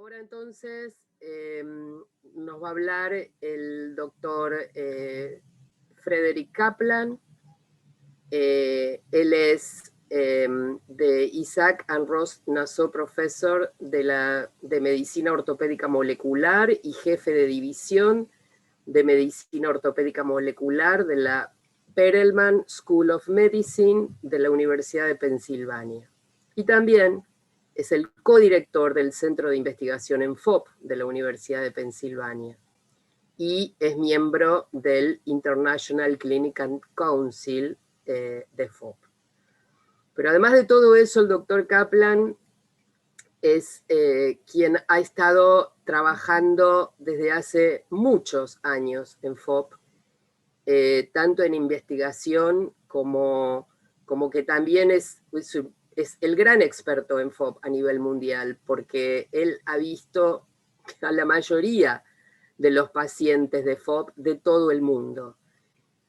Ahora entonces nos va a hablar el doctor Frederick Kaplan. Él es de Isaac and Ross Nassau Professor de Medicina Ortopédica Molecular y jefe de división de Medicina Ortopédica Molecular de la Perelman School of Medicine de la Universidad de Pensilvania. Y también es el codirector del Centro de Investigación en FOP de la Universidad de Pensilvania. Y es miembro del International Clinical Council de FOP. Pero además de todo eso, el doctor Kaplan es quien ha estado trabajando desde hace muchos años en FOP, tanto en investigación como que también es el gran experto en FOP a nivel mundial, porque él ha visto a la mayoría de los pacientes de FOP de todo el mundo.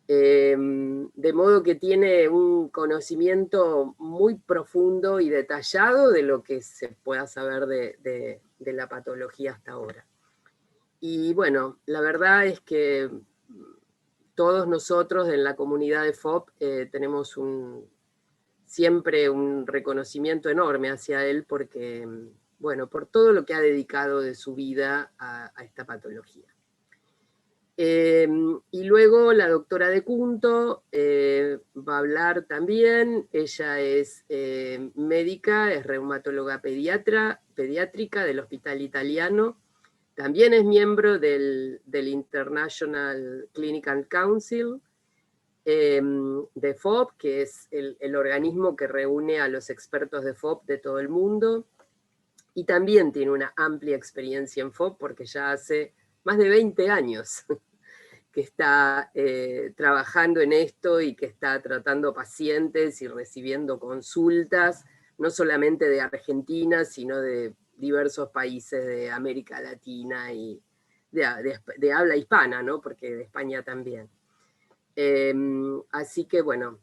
De modo que tiene un conocimiento muy profundo y detallado de lo que se pueda saber de la patología hasta ahora. Y bueno, la verdad es que todos nosotros en la comunidad de FOP tenemos siempre un reconocimiento enorme hacia él porque, bueno, por todo lo que ha dedicado de su vida a esta patología. Y luego la doctora de Cunto va a hablar también. Ella es médica, es reumatóloga pediátrica del Hospital Italiano. También es miembro del International Clinical Council de FOP, que es el organismo que reúne a los expertos de FOP de todo el mundo. Y también tiene una amplia experiencia en FOP porque ya hace más de 20 años que está trabajando en esto y que está tratando pacientes y recibiendo consultas, no solamente de Argentina, sino de diversos países de América Latina y de habla hispana, ¿no? Porque de España también. Así que bueno,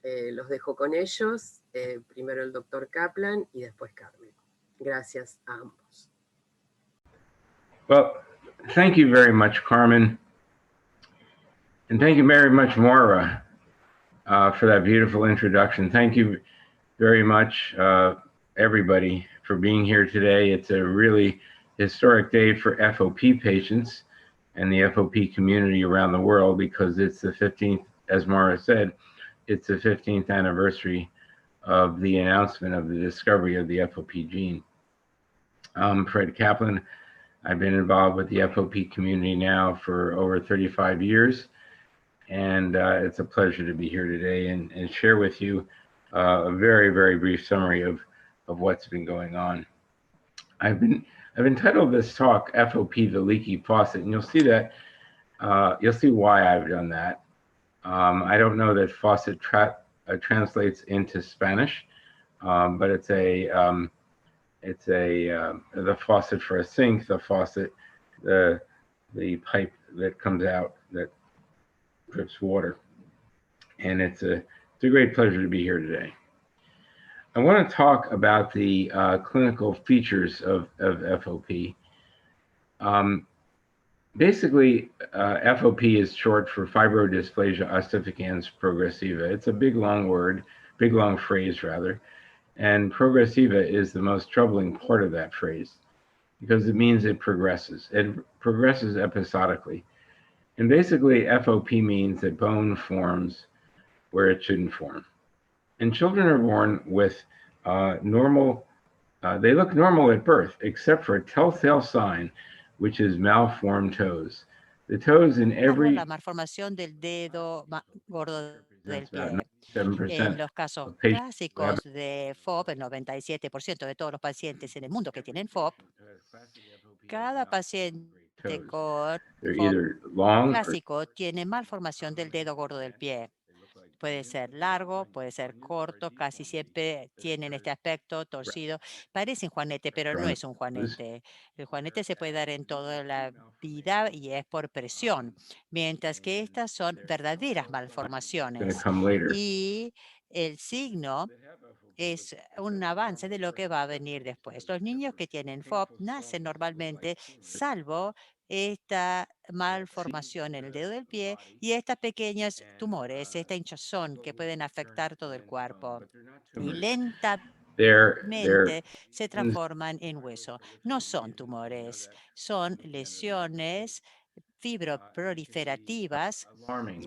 los dejo con ellos, primero el doctor Kaplan y después Carmen. Gracias a ambos. Well, thank you very much, Carmen. And thank you very much, Maura, for that beautiful introduction. Thank you very much, everybody, for being here today. It's a really historic day for FOP patients and the FOP community around the world because it's the 15th, as Maura said, it's the 15th anniversary of the announcement of the discovery of the FOP gene. Fred Kaplan. I've been involved with the FOP community now for over 35 years. And it's a pleasure to be here today and share with you a very, very brief summary of what's been going on. I've entitled this talk FOP, the leaky faucet, and you'll see that, you'll see why I've done that. I don't know that faucet translates into Spanish, but it's the faucet for a sink, the faucet, the pipe that comes out that drips water. And it's a great pleasure to be here today. I want to talk about the clinical features of FOP. Basically, FOP is short for Fibrodisplasia Osificante Progresiva. It's a big, long word, big, long phrase, rather. And progressiva is the most troubling part of that phrase because it means it progresses. It progresses episodically. And basically, FOP means that bone forms where it shouldn't form. And children are born with normal, they look normal at birth, except for a telltale sign, which is malformed toes. The toes in every... La malformación del dedo gordo del pie. En los casos clásicos de FOP, el 97% de todos los pacientes en el mundo que tienen FOP, cada paciente con FOP clásico tiene malformación del dedo gordo del pie. Puede ser largo, puede ser corto, casi siempre tienen este aspecto torcido. Parece un juanete, pero no es un juanete. El juanete se puede dar en toda la vida y es por presión, mientras que estas son verdaderas malformaciones. Y el signo es un avance de lo que va a venir después. Los niños que tienen FOP nacen normalmente, salvo esta malformación en el dedo del pie y estas pequeños tumores, esta hinchazón que pueden afectar todo el cuerpo. Y lentamente se transforman en hueso. No son tumores, son lesiones fibroproliferativas,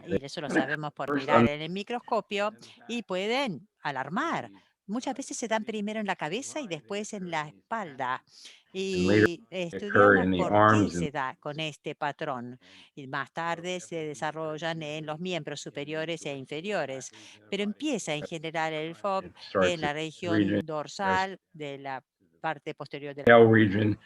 y eso lo sabemos por mirar en el microscopio, y pueden alarmar. Muchas veces se dan primero en la cabeza y después en la espalda. Y estudiamos por qué se da con este patrón. Y más tarde se desarrollan en los miembros superiores e inferiores. Pero empieza en general el FOP en la región dorsal de la parte posterior de la region.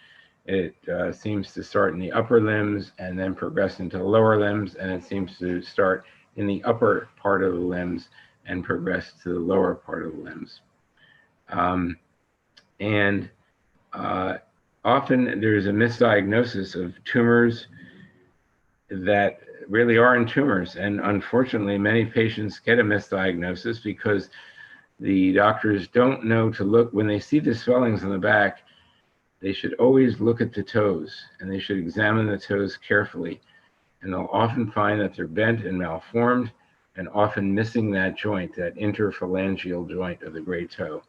It seems to start in the upper limbs and then progress into the lower limbs, and it seems to start in the upper part of the limbs and progress to the lower part of the limbs. Often there's a misdiagnosis of tumors that really aren't tumors, and unfortunately many patients get a misdiagnosis because the doctors don't know to look. When they see the swellings in the back, they should always look at the toes, and they should examine the toes carefully. And they'll often find that they're bent and malformed and often missing that joint, that interphalangeal joint of the great toe.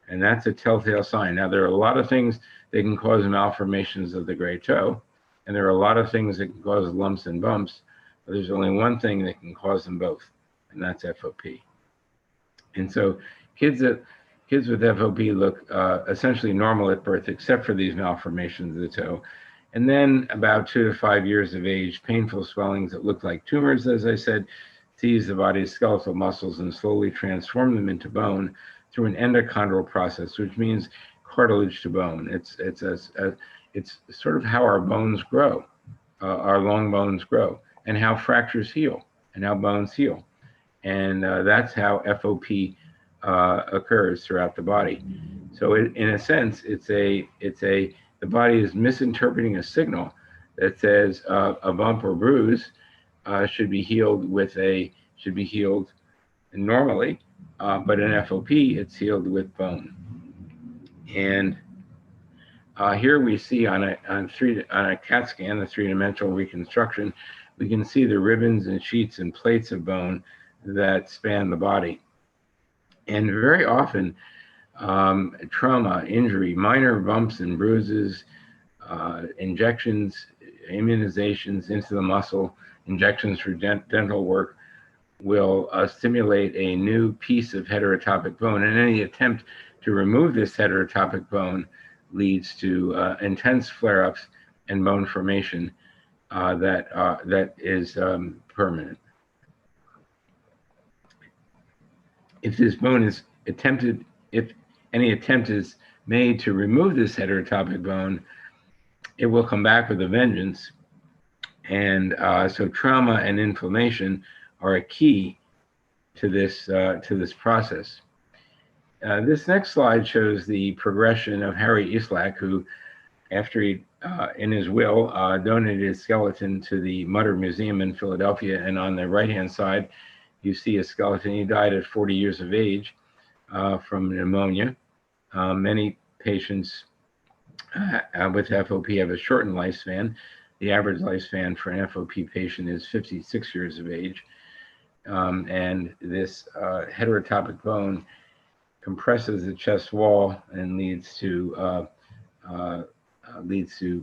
And that's a telltale sign. Now, there are a lot of things that can cause malformations of the great toe, and there are a lot of things that can cause lumps and bumps, but there's only one thing that can cause them both, and that's FOP. And so kids with FOP look essentially normal at birth, except for these malformations of the toe. And then about 2 to 5 years of age, painful swellings that look like tumors, as I said, seize the body's skeletal muscles and slowly transform them into bone through an endochondral process, which means cartilage to bone. It's sort of how our bones grow, our long bones grow, and how fractures heal, and how bones heal. And that's how FOP occurs throughout the body. So in a sense, the body is misinterpreting a signal that says a bump or bruise should be healed normally, but in FOP it's healed with bone. And here we see on a CAT scan, the three-dimensional reconstruction, we can see the ribbons and sheets and plates of bone that span the body. And very often, trauma, injury, minor bumps and bruises, injections, immunizations into the muscle, injections for dental work will stimulate a new piece of heterotopic bone. And any attempt to remove this heterotopic bone leads to intense flare-ups and bone formation that is permanent. If this bone is attempted, if any attempt is made to remove this heterotopic bone, it will come back with a vengeance. And so trauma and inflammation are a key to this process. This next slide shows the progression of Harry Islak, who, after he, in his will, donated his skeleton to the Mutter Museum in Philadelphia. And on the right-hand side, you see a skeleton. He died at 40 years of age from pneumonia. Many patients with FOP have a shortened lifespan. The average lifespan for an FOP patient is 56 years of age. And this heterotopic bone compresses the chest wall and leads to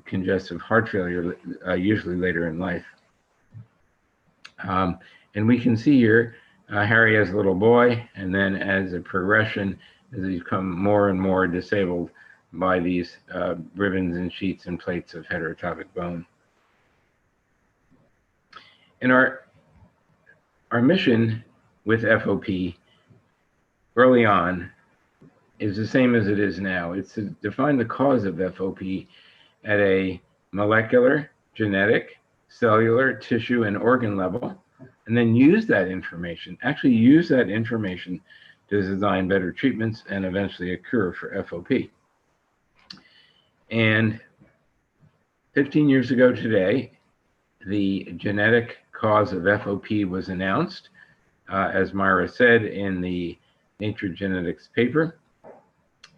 congestive heart failure, usually later in life. And we can see here, Harry as a little boy, and then as a progression, as he's become more and more disabled by these ribbons and sheets and plates of heterotopic bone. And our mission with FOP early on is the same as it is now. It's to define the cause of FOP at a molecular, genetic, cellular, tissue, and organ level, and then use that information, to design better treatments and eventually a cure for FOP. And 15 years ago today, the genetic cause of FOP was announced. as Myra said, in the Nature Genetics paper.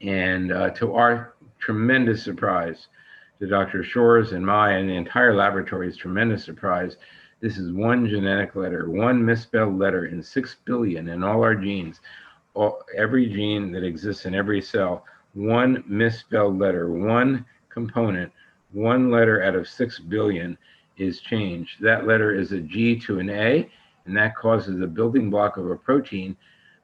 And to our tremendous surprise, to Dr. Shore's and my and the entire laboratory's tremendous surprise, this is one genetic letter, one misspelled letter in 6 billion in all our genes. Every gene that exists in every cell, one misspelled letter, one component, one letter out of 6 billion is changed. That letter is a G to an A, and that causes the building block of a protein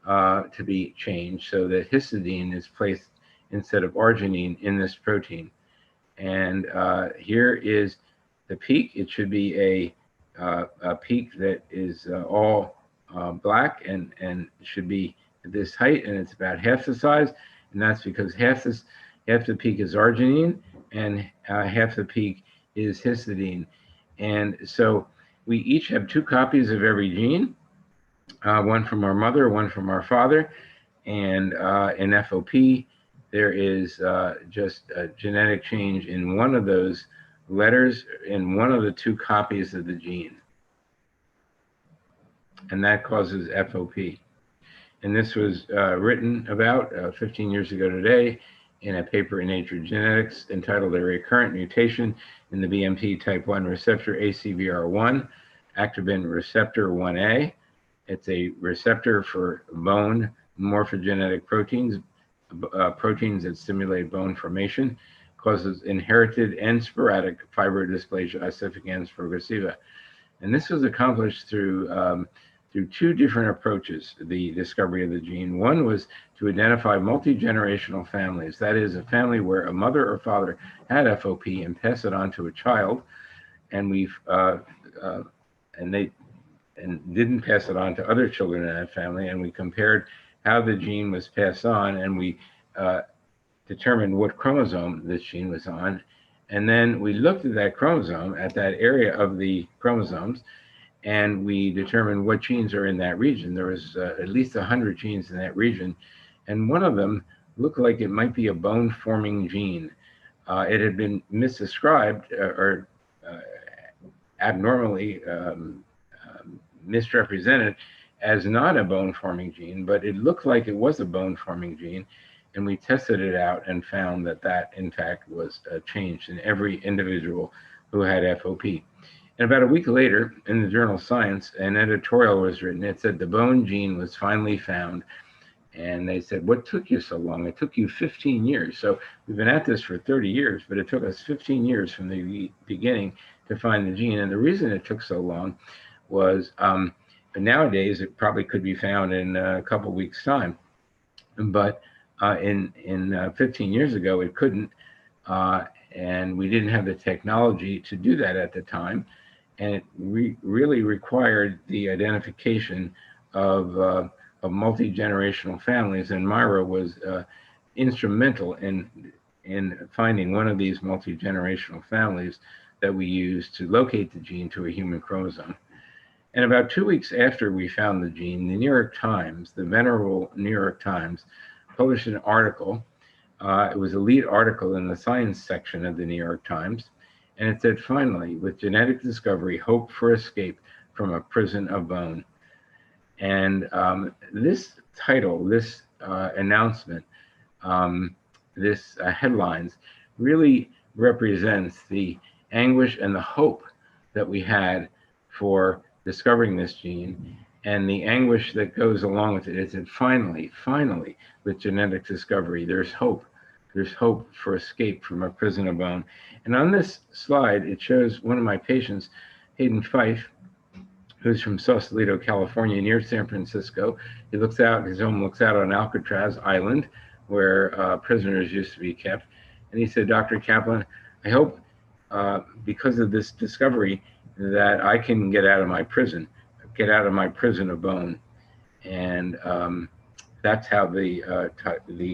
to be changed so that histidine is placed instead of arginine in this protein. And here is the peak. It should be a peak that is all black and should be at this height, and it's about half the size, and that's because half the peak is arginine and half the peak is histidine. And so we each have 2 copies of every gene, one from our mother, one from our father, and in FOP there is just a genetic change in one of those letters in one of the 2 copies of the gene, and that causes FOP. And this was written about 15 years ago today in a paper in Nature Genetics entitled A Recurrent Mutation in the BMP Type 1 Receptor ACVR1, Activin Receptor 1A. It's a receptor for bone morphogenetic proteins, proteins that stimulate bone formation, causes inherited and sporadic Fibrodisplasia Osificante Progresiva. And this was accomplished through 2 different approaches, the discovery of the gene. One was to identify multi-generational families, that is, a family where a mother or father had FOP and pass it on to a child, and they didn't pass it on to other children in that family, and we compared how the gene was passed on, and we determined what chromosome this gene was on, and then we looked at that chromosome, at that area of the chromosomes, and we determined what genes are in that region. There was at least 100 genes in that region, and one of them looked like it might be a bone-forming gene. It had been misdescribed or abnormally misrepresented as not a bone-forming gene, but it looked like it was a bone-forming gene, and we tested it out and found that that, in fact, was changed in every individual who had FOP. And about a week later, in the journal Science, an editorial was written. It said the bone gene was finally found. And they said, what took you so long? It took you 15 years. So we've been at this for 30 years, but it took us 15 years from the beginning to find the gene. And the reason it took so long was nowadays it probably could be found in a couple of weeks' time. But in 15 years ago, it couldn't. And we didn't have the technology to do that at the time. And it really required the identification of multi-generational families, and Myra was instrumental in finding one of these multi-generational families that we used to locate the gene to a human chromosome. And about 2 weeks after we found the gene, the New York Times, the venerable New York Times, published an article. It was a lead article in the science section of the New York Times, and it said, finally, with genetic discovery, hope for escape from a prison of bone. And this title, this announcement, this headlines really represents the anguish and the hope that we had for discovering this gene, and the anguish that goes along with it is that finally, with genetic discovery, there's hope. There's hope for escape from a prison of bone. And on this slide, it shows one of my patients, Hayden Fife, who's from Sausalito, California, near San Francisco. He looks out, his home looks out on Alcatraz Island, where prisoners used to be kept. And he said, Dr. Kaplan, I hope because of this discovery that I can get out of my prison of bone. And that's how the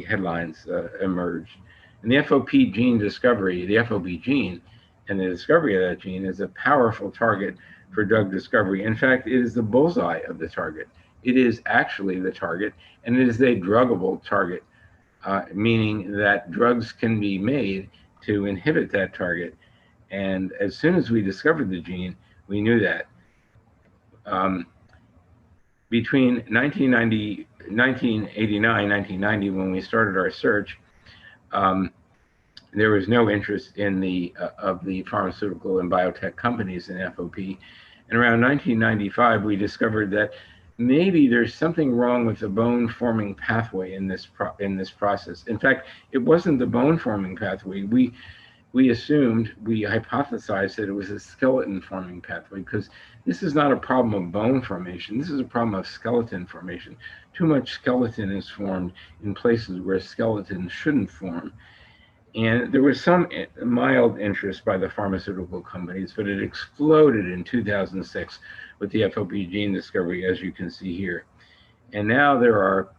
headlines emerged. And the FOP gene discovery, the FOP gene and the discovery of that gene is a powerful target for drug discovery. In fact, it is the bullseye of the target. It is actually the target, and it is a druggable target, meaning that drugs can be made to inhibit that target. And as soon as we discovered the gene, we knew that. between 1989, 1990, when we started our search, there was no interest in of the pharmaceutical and biotech companies in FOP. And around 1995, we discovered that maybe there's something wrong with the bone-forming pathway in this process. In fact, it wasn't the bone-forming pathway. We hypothesized that it was a skeleton-forming pathway, because this is not a problem of bone formation. This is a problem of skeleton formation. Too much skeleton is formed in places where skeleton shouldn't form. And there was some mild interest by the pharmaceutical companies, but it exploded in 2006 with the FOP gene discovery, as you can see here. And now there are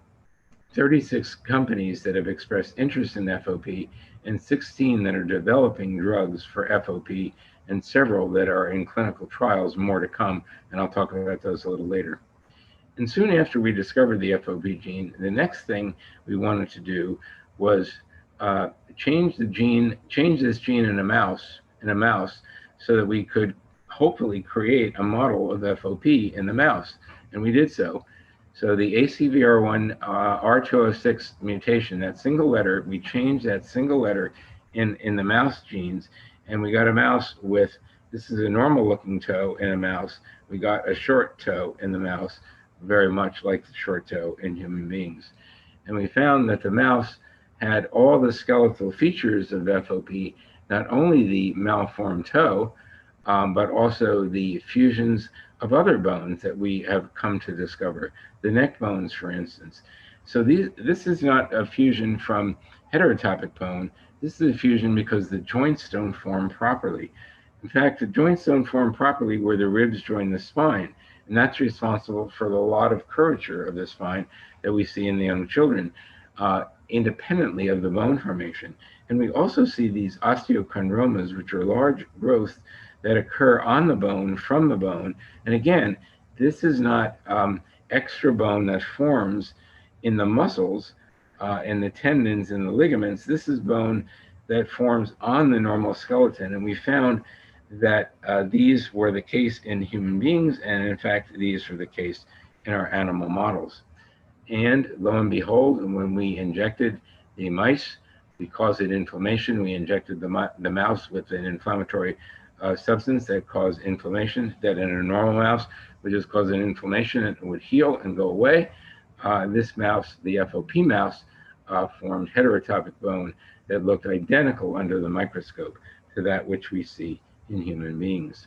36 companies that have expressed interest in FOP, and 16 that are developing drugs for FOP, and several that are in clinical trials, more to come, and I'll talk about those a little later. And soon after we discovered the FOP gene, the next thing we wanted to do was change this gene in a mouse, so that we could hopefully create a model of FOP in the mouse, and we did so. So the ACVR1 R206 mutation, that single letter, we changed that single letter in the mouse genes, and we got a mouse with, this is a normal looking toe in a mouse. We got a short toe in the mouse, very much like the short toe in human beings. And we found that the mouse had all the skeletal features of FOP, not only the malformed toe, but also the fusions of other bones that we have come to discover, the neck bones, for instance. So this is not a fusion from heterotopic bone. This is a fusion because the joints don't form properly. In fact, the joints don't form properly where the ribs join the spine, and that's responsible for the lot of curvature of the spine that we see in the young children, independently of the bone formation. And we also see these osteochondromas, which are large growths that occur on the bone, from the bone. And again, this is not extra bone that forms in the muscles and the tendons and the ligaments. This is bone that forms on the normal skeleton. And we found that these were the case in human beings, and in fact, these were the case in our animal models. And lo and behold, when we injected the mice, we caused inflammation. We injected the mouse with an inflammatory substance that caused inflammation, that in a normal mouse would just cause an inflammation and it would heal and go away. This mouse, the FOP mouse, formed heterotopic bone that looked identical under the microscope to that which we see in human beings.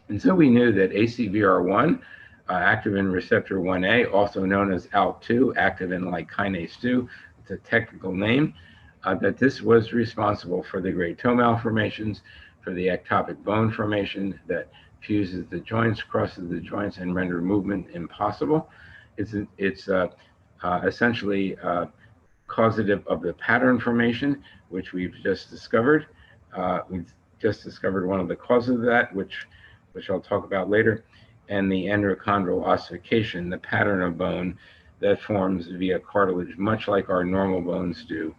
And so we knew that ACVR1, activin receptor 1A, also known as ALK2, activin-like kinase 2, it's a technical name, that this was responsible for the great toe malformations, for the ectopic bone formation that fuses the joints, crosses the joints, and render movement impossible. It's essentially causative of the pattern formation, which we've just discovered. We've just discovered one of the causes of that, which I'll talk about later, and the endochondral ossification, the pattern of bone that forms via cartilage, much like our normal bones do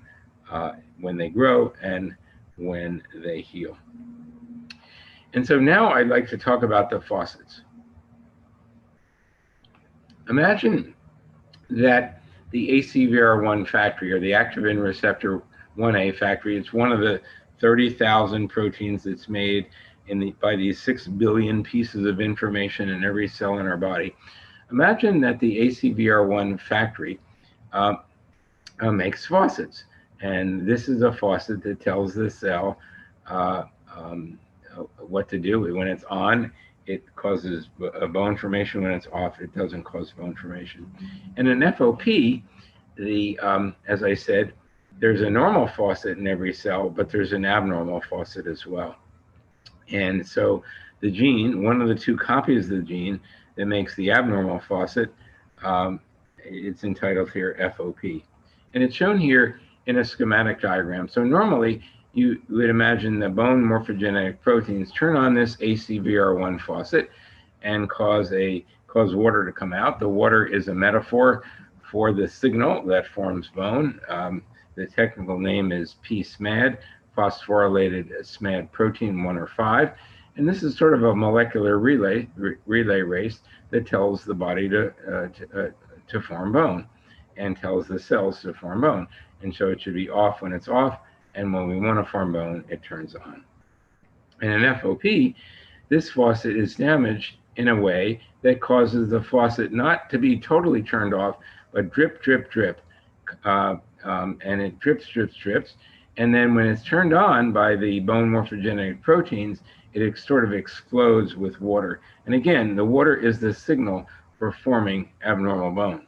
when they grow and when they heal. And so now I'd like to talk about the faucets. Imagine that the ACVR1 factory, or the activin receptor 1A factory, it's one of the 30,000 proteins that's made by these 6 billion pieces of information in every cell in our body. Imagine that the ACVR1 factory makes faucets. And this is a faucet that tells the cell what to do. When it's on, it causes a bone formation. When it's off, it doesn't cause bone formation. And in FOP, as I said, there's a normal faucet in every cell, but there's an abnormal faucet as well. And so the gene, one of the two copies of the gene that makes the abnormal faucet, it's entitled here FOP. And it's shown here in a schematic diagram. So normally you would imagine the bone morphogenetic proteins turn on this ACVR1 faucet and cause water to come out. The water is a metaphor for the signal that forms bone. The technical name is pSMAD, phosphorylated SMAD protein 1 or 5. And this is sort of a molecular relay race that tells the body to form bone and tells the cells to form bone. And so it should be off when it's off, and when we want to form bone, it turns on. And in FOP, this faucet is damaged in a way that causes the faucet not to be totally turned off, but drip, drip, drip. And it drips, drips, drips. And then when it's turned on by the bone morphogenetic proteins, it sort of explodes with water. And again, the water is the signal for forming abnormal bone.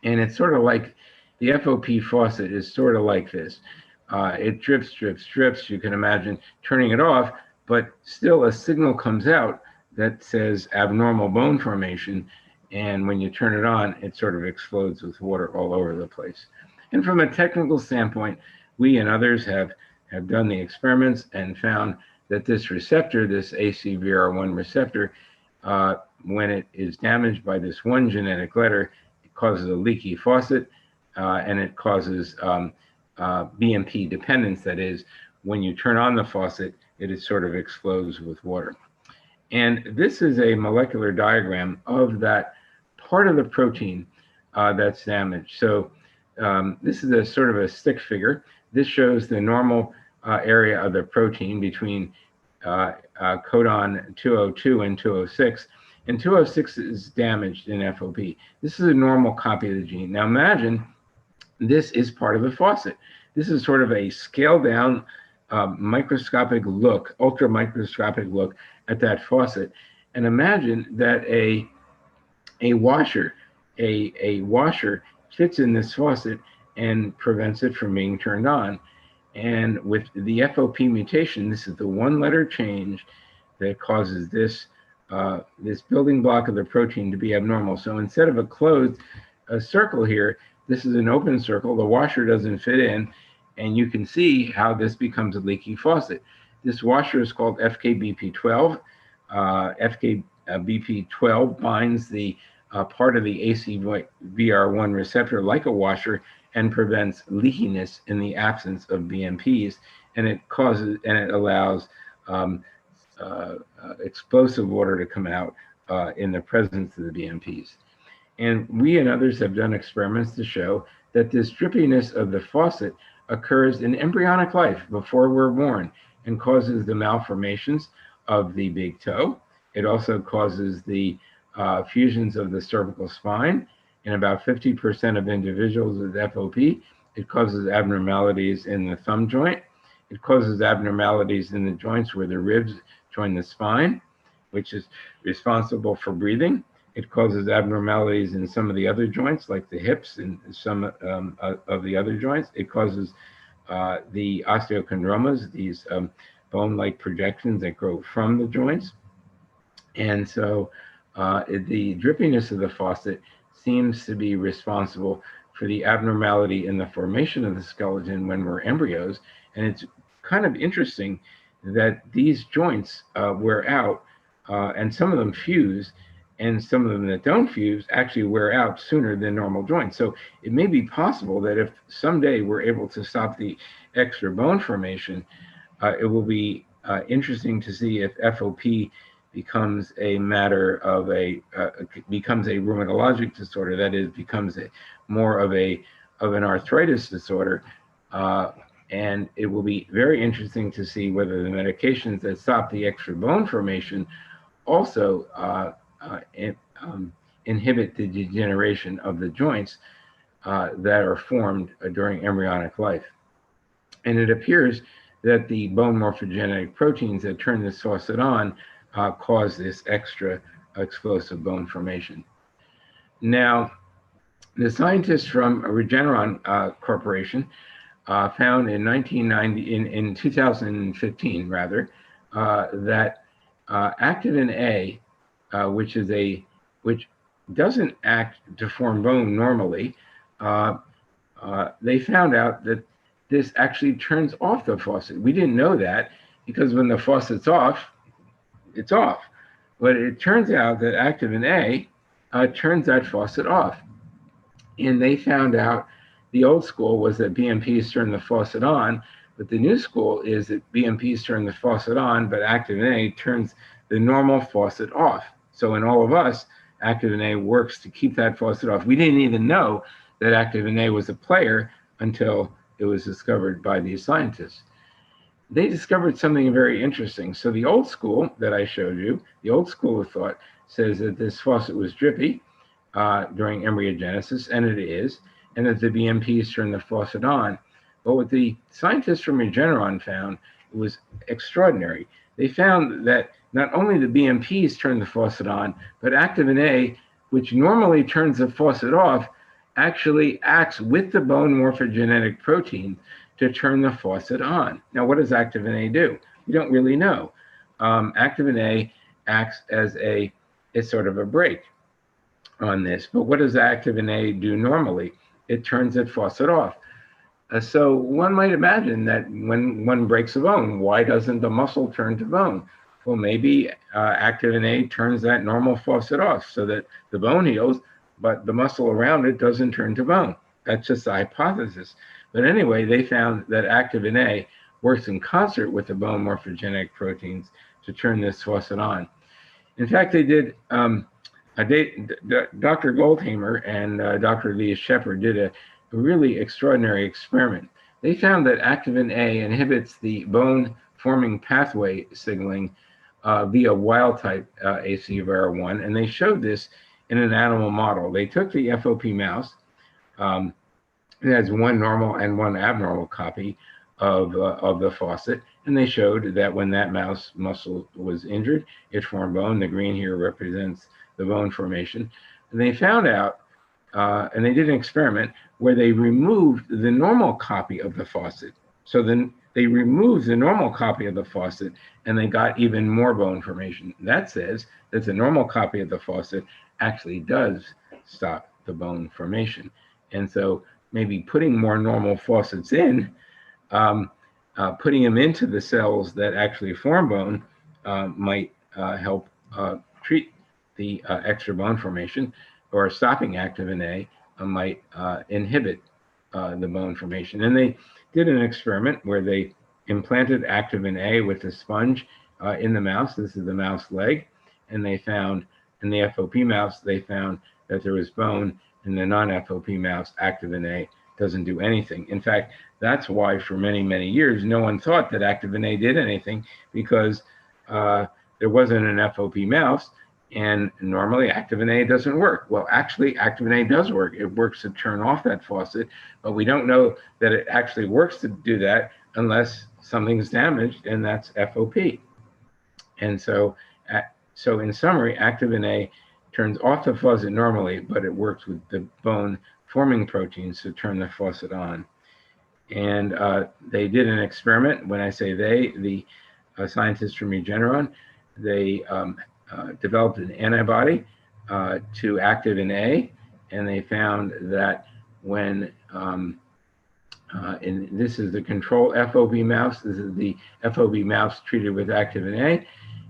And it's sort of like the FOP faucet is sort of like this. It drips, drips, drips. You can imagine turning it off, but still a signal comes out that says abnormal bone formation. And when you turn it on, it sort of explodes with water all over the place. And from a technical standpoint, we and others have done the experiments and found that this receptor, this ACVR1 receptor, when it is damaged by this one genetic letter, it causes a leaky faucet, and it causes BMP dependence. That is, when you turn on the faucet, it sort of explodes with water. And this is a molecular diagram of that part of the protein that's damaged. So this is a sort of a stick figure. This shows the normal area of the protein between codon 202 and 206. And 206 is damaged in FOP. This is a normal copy of the gene. Now imagine this is part of the faucet. This is sort of a scaled down microscopic look, ultra microscopic look at that faucet. And imagine that a washer fits in this faucet and prevents it from being turned on. And with the FOP mutation, this is the one letter change that causes this building block of the protein to be abnormal. So instead of a closed circle here, this is an open circle. The washer doesn't fit in, and you can see how this becomes a leaky faucet. This washer is called FKBP12. FKBP12 binds the part of the ACVR1 receptor like a washer and prevents leakiness in the absence of BMPs, and it allows explosive water to come out in the presence of the BMPs. And we and others have done experiments to show that this drippiness of the faucet occurs in embryonic life before we're born and causes the malformations of the big toe. It also causes the fusions of the cervical spine. In about 50% of individuals with FOP, it causes abnormalities in the thumb joint. It causes abnormalities in the joints where the ribs join the spine, which is responsible for breathing. It causes abnormalities in some of the other joints, like the hips and some of the other joints. It causes the osteochondromas, these bone-like projections that grow from the joints. And so the drippiness of the faucet seems to be responsible for the abnormality in the formation of the skeleton when we're embryos. And it's kind of interesting that these joints wear out, and some of them fuse, and some of them that don't fuse actually wear out sooner than normal joints. So it may be possible that if someday we're able to stop the extra bone formation, it will be interesting to see if FOP becomes a matter of becomes a rheumatologic disorder, that is, becomes more of an arthritis disorder. And it will be very interesting to see whether the medications that stop the extra bone formation also inhibit the degeneration of the joints that are formed during embryonic life. And it appears that the bone morphogenetic proteins that turn this faucet on cause this extra explosive bone formation. Now, the scientists from Regeneron Corporation found in 2015 rather, that activin A, which doesn't act to form bone normally, they found out that this actually turns off the faucet. We didn't know that because when the faucet's off, it's off. But it turns out that activin A turns that faucet off. And they found out the old school was that BMPs turn the faucet on, But the new school is that BMPs turn the faucet on, but activin A turns the normal faucet off. So in all of us, activin A works to keep that faucet off. We didn't even know that activin A was a player until it was discovered by these scientists. They discovered something very interesting. So the old school that I showed you, the old school of thought, says that this faucet was drippy during embryogenesis, and it is, and that the BMPs turn the faucet on. But what the scientists from Regeneron found was extraordinary. They found that not only the BMPs turn the faucet on, but activin A, which normally turns the faucet off, actually acts with the bone morphogenetic protein to turn the faucet on. Now, what does activin A do? We don't really know. Activin A acts as a sort of a brake on this. But what does activin A do normally? It turns that faucet off. So one might imagine that when one breaks a bone, why doesn't the muscle turn to bone? Well, maybe activin A turns that normal faucet off so that the bone heals, but the muscle around it doesn't turn to bone. That's just a hypothesis. But anyway, they found that activin A works in concert with the bone morphogenetic proteins to turn this faucet on. In fact, they did, Dr. Goldhamer and Dr. Leah Shepard did a really extraordinary experiment. They found that activin A inhibits the bone-forming pathway signaling via wild-type ACVR1, and they showed this in an animal model. They took the FOP mouse, it has one normal and one abnormal copy of the faucet, and they showed that when that mouse muscle was injured, it formed bone. The green here represents the bone formation. And they found out, and they did an experiment where they removed the normal copy of the faucet. So then they removed the normal copy of the faucet, and they got even more bone formation. That says that the normal copy of the faucet actually does stop the bone formation. And so maybe putting more normal faucets in, putting them into the cells that actually form bone might help treat the extra bone formation, or stopping activin A might inhibit the bone formation. And they did an experiment where they implanted activin A with a sponge in the mouse. This is the mouse leg. And they found, in the FOP mouse, they found that there was bone. In the non-FOP mouse, activin A doesn't do anything. In fact, that's why for many, many years, no one thought that activin A did anything, because there wasn't an FOP mouse, and normally activin A doesn't work. Well, actually, activin A does work. It works to turn off that faucet, but we don't know that it actually works to do that unless something's damaged, and that's FOP. And so, in summary, activin A turns off the faucet normally, but it works with the bone-forming proteins to turn the faucet on. And they did an experiment. When I say they, the scientists from Regeneron, they developed an antibody to activin A, and they found that when, this is the control FOP mouse, this is the FOP mouse treated with activin A.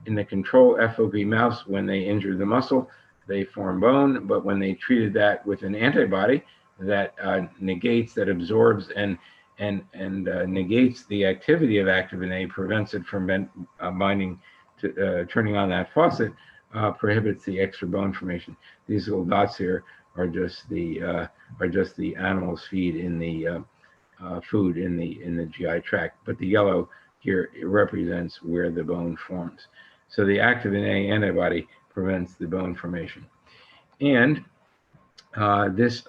In the control FOP mouse, when they injured the muscle, they form bone, but when they treated that with an antibody that negates, that absorbs and negates the activity of activin A, prevents it from binding to turning on that faucet, prohibits the extra bone formation. These little dots here are just the animal's feed in the food in the GI tract, but the yellow here represents where the bone forms. So the activin A antibody prevents the bone formation. And this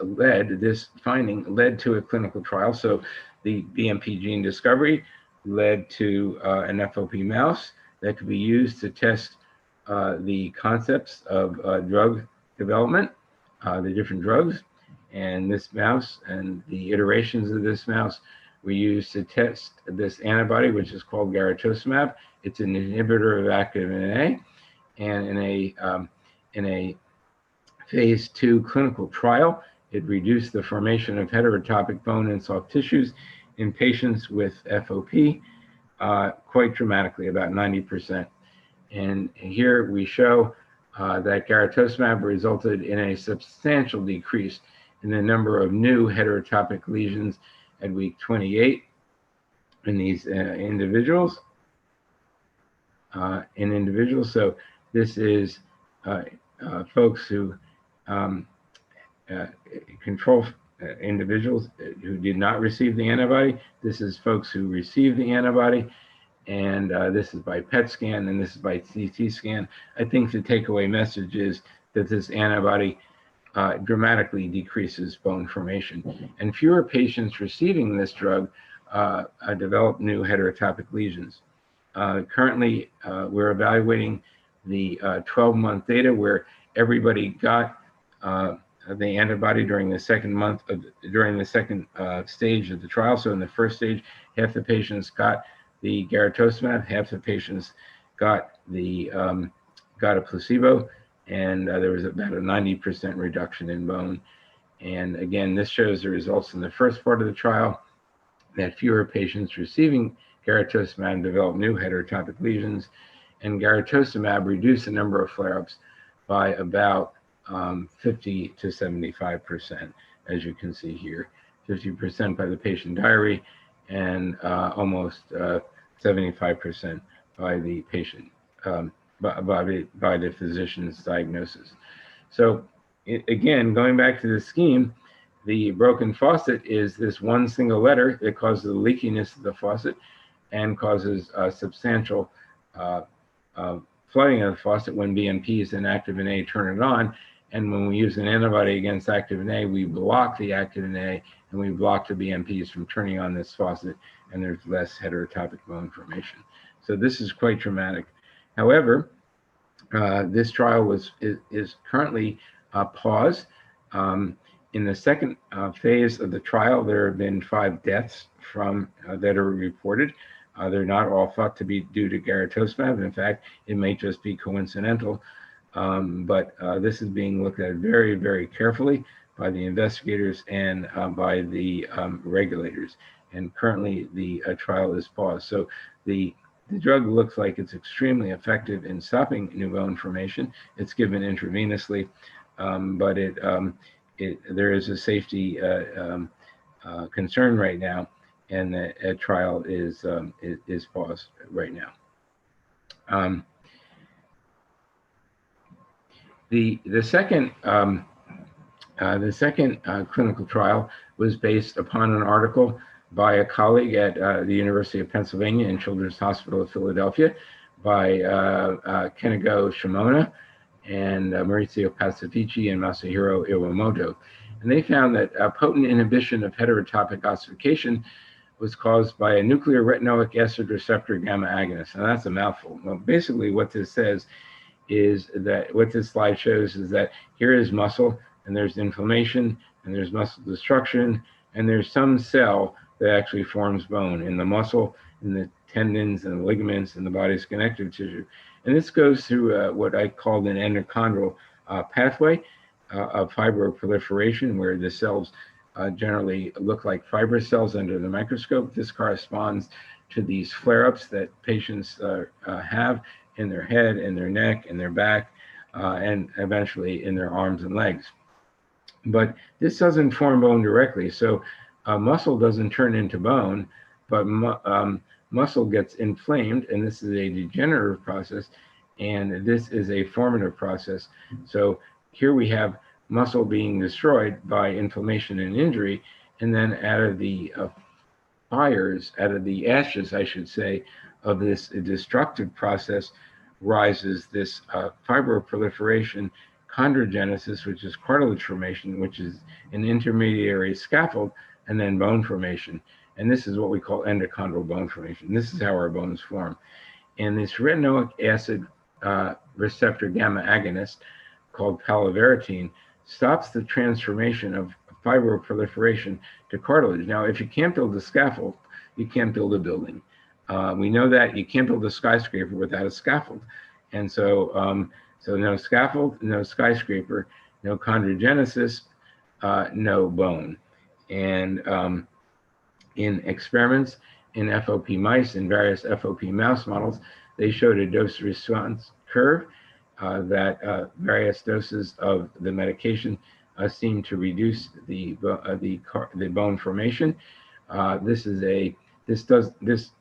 finding led to a clinical trial. So the BMP gene discovery led to an FOP mouse that could be used to test the concepts of drug development, the different drugs. And this mouse and the iterations of this mouse were used to test this antibody, which is called garetosmab. It's an inhibitor of activin A. And in a phase 2 clinical trial, it reduced the formation of heterotopic bone and soft tissues in patients with FOP quite dramatically, about 90%. And here we show that garetosmab resulted in a substantial decrease in the number of new heterotopic lesions at week 28. individuals. So this is folks who control individuals who did not receive the antibody. This is folks who received the antibody, and this is by PET scan, and this is by CT scan. I think the takeaway message is that this antibody dramatically decreases bone formation, and fewer patients receiving this drug develop new heterotopic lesions. Currently, we're evaluating the 12-month data where everybody got the antibody during the second stage of the trial. So in the first stage, half the patients got the garetosmab, half the patients got a placebo, and there was about a 90% reduction in bone. And again, this shows the results in the first part of the trial, that fewer patients receiving garetosmab developed new heterotopic lesions, and garetosmab reduced the number of flare-ups by about 50 to 75%, as you can see here. 50% by the patient diary, and almost 75% by the patient, by the physician's diagnosis. So again, going back to the scheme, the broken faucet is this one single letter that causes the leakiness of the faucet and causes substantial flooding of the faucet when BMPs and activin A turn it on. And when we use an antibody against activin A, we block the activin A and we block the BMPs from turning on this faucet, and there's less heterotopic bone formation. So this is quite dramatic. However, this trial is currently paused. In the second phase of the trial, there have been 5 deaths that are reported. They're not all thought to be due to garetosmab. In fact, it may just be coincidental. But this is being looked at very, very carefully by the investigators and by the regulators. And currently, the trial is paused. So the drug looks like it's extremely effective in stopping new bone formation. It's given intravenously, but there is a safety concern right now, and the trial is paused right now. The second clinical trial was based upon an article by a colleague at the University of Pennsylvania and Children's Hospital of Philadelphia, by Kenigo Shimona and Maurizio Pacifici and Masahiro Iwamoto. And they found that potent inhibition of heterotopic ossification was caused by a nuclear retinoic acid receptor gamma agonist. And that's a mouthful. Well, basically what this says is that what this slide shows is that here is muscle, and there's inflammation, and there's muscle destruction, and there's some cell that actually forms bone in the muscle, in the tendons and the ligaments and the body's connective tissue. And this goes through what I called an endochondral pathway of fibroproliferation, where the cells generally look like fibrous cells under the microscope. This corresponds to these flare-ups that patients have in their head, in their neck, in their back, and eventually in their arms and legs. But this doesn't form bone directly. So muscle doesn't turn into bone, but muscle gets inflamed, and this is a degenerative process, and this is a formative process. So here we have muscle being destroyed by inflammation and injury, and then out of the fires, out of the ashes, I should say, of this destructive process rises this fibroproliferation, chondrogenesis, which is cartilage formation, which is an intermediary scaffold, and then bone formation. And this is what we call endochondral bone formation. This is how our bones form. And this retinoic acid receptor gamma agonist, called palovarotene, stops the transformation of fibroproliferation to cartilage. Now, if you can't build a scaffold, you can't build a building. We know that you can't build a skyscraper without a scaffold. And so, so no scaffold, no skyscraper, no chondrogenesis, no bone. And in experiments in FOP mice, in various FOP mouse models, they showed a dose response curve that various doses of the medication seem to reduce the bone formation. This This